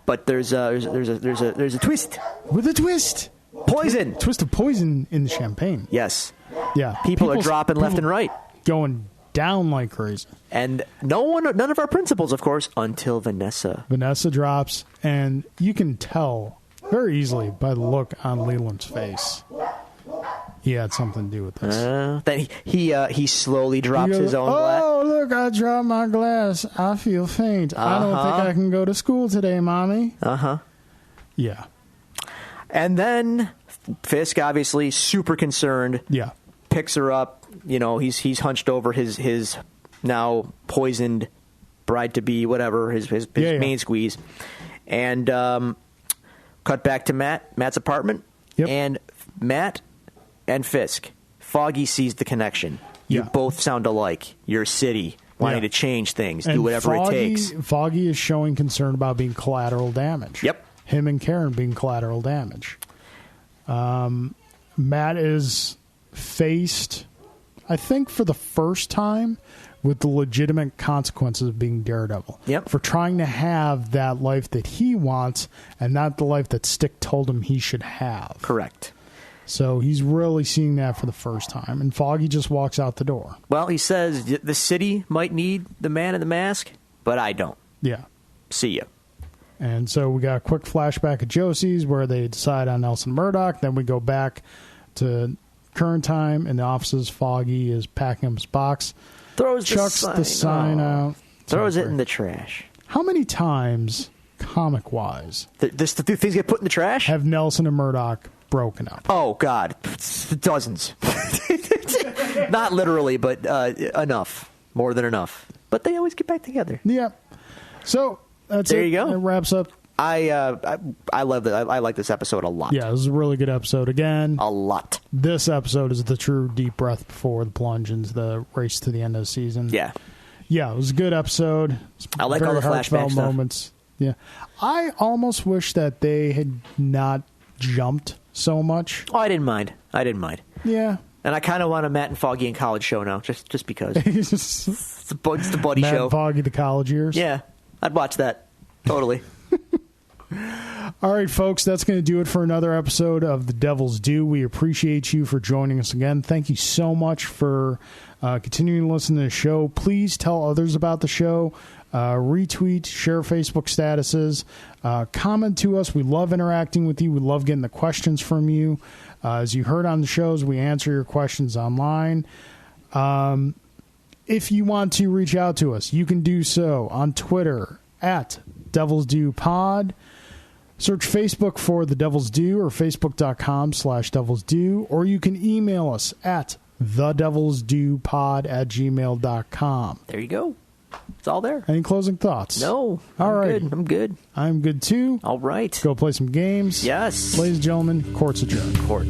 But there's a twist. With a twist. Poison. Twist of poison in the champagne. Yes. Yeah. People are dropping left and right. Going down like crazy. And none of our principals, of course, until Vanessa. Vanessa drops, and you can tell very easily by the look on Leland's face. He had something to do with this. Then he slowly drops his own glass. Oh, look, I dropped my glass. I feel faint. I don't think I can go to school today, Mommy. Yeah. And then Fisk, obviously super concerned. Yeah. Picks her up. He's hunched over his now poisoned bride-to-be, whatever, his main squeeze. And cut back to Matt's apartment. Yep. And Matt and Fisk, Foggy sees the connection. You both sound alike. You're city, wanting to change things, do whatever it takes. Foggy is showing concern about being collateral damage. Yep. Him and Karen being collateral damage. Matt is faced, I think for the first time, with the legitimate consequences of being Daredevil. Yep. For trying to have that life that he wants and not the life that Stick told him he should have. Correct. So he's really seeing that for the first time. And Foggy just walks out the door. Well, he says the city might need the man in the mask, but I don't. Yeah. See ya. And so we got a quick flashback at Josie's where they decide on Nelson Murdoch. Then we go back to current time in the offices. Foggy is packing up his box. Chucks the sign out. Throws it in the trash. How many times, comic-wise, the things get put in the trash? Have Nelson and Murdoch broken up? Oh, God. Dozens. Not literally, but enough. More than enough. But they always get back together. Yeah. So, that's there it. You go. It wraps up. I love it. I like this episode a lot. Yeah, this is a really good episode. Again, a lot. This episode is the true deep breath before the plunge into the race to the end of the season. Yeah. Yeah, it was a good episode. I like all the flashback moments. Yeah. I almost wish that they had not jumped so much. Oh, I didn't mind. Yeah. And I kind of want a Matt and Foggy in college show now, just because. It's the buddy Matt show. And Foggy, the college years. Yeah, I'd watch that. Totally. All right, folks, that's going to do it for another episode of The Devil's Due. We appreciate you for joining us again. Thank you so much for continuing to listen to the show. Please tell others about the show. Retweet, share Facebook statuses, comment to us. We love interacting with you. We love getting the questions from you. As you heard on the shows, we answer your questions online. If you want to reach out to us, you can do so on Twitter at Devils Due Pod. Search Facebook for The Devils Due or facebook.com/Devils Due, or you can email us at thedevilsduepod@gmail.com. There you go. It's all there. Any closing thoughts? No. All right. Good. I'm good. I'm good too. All right. Go play some games. Yes. Ladies and gentlemen, court's adjourned. Court.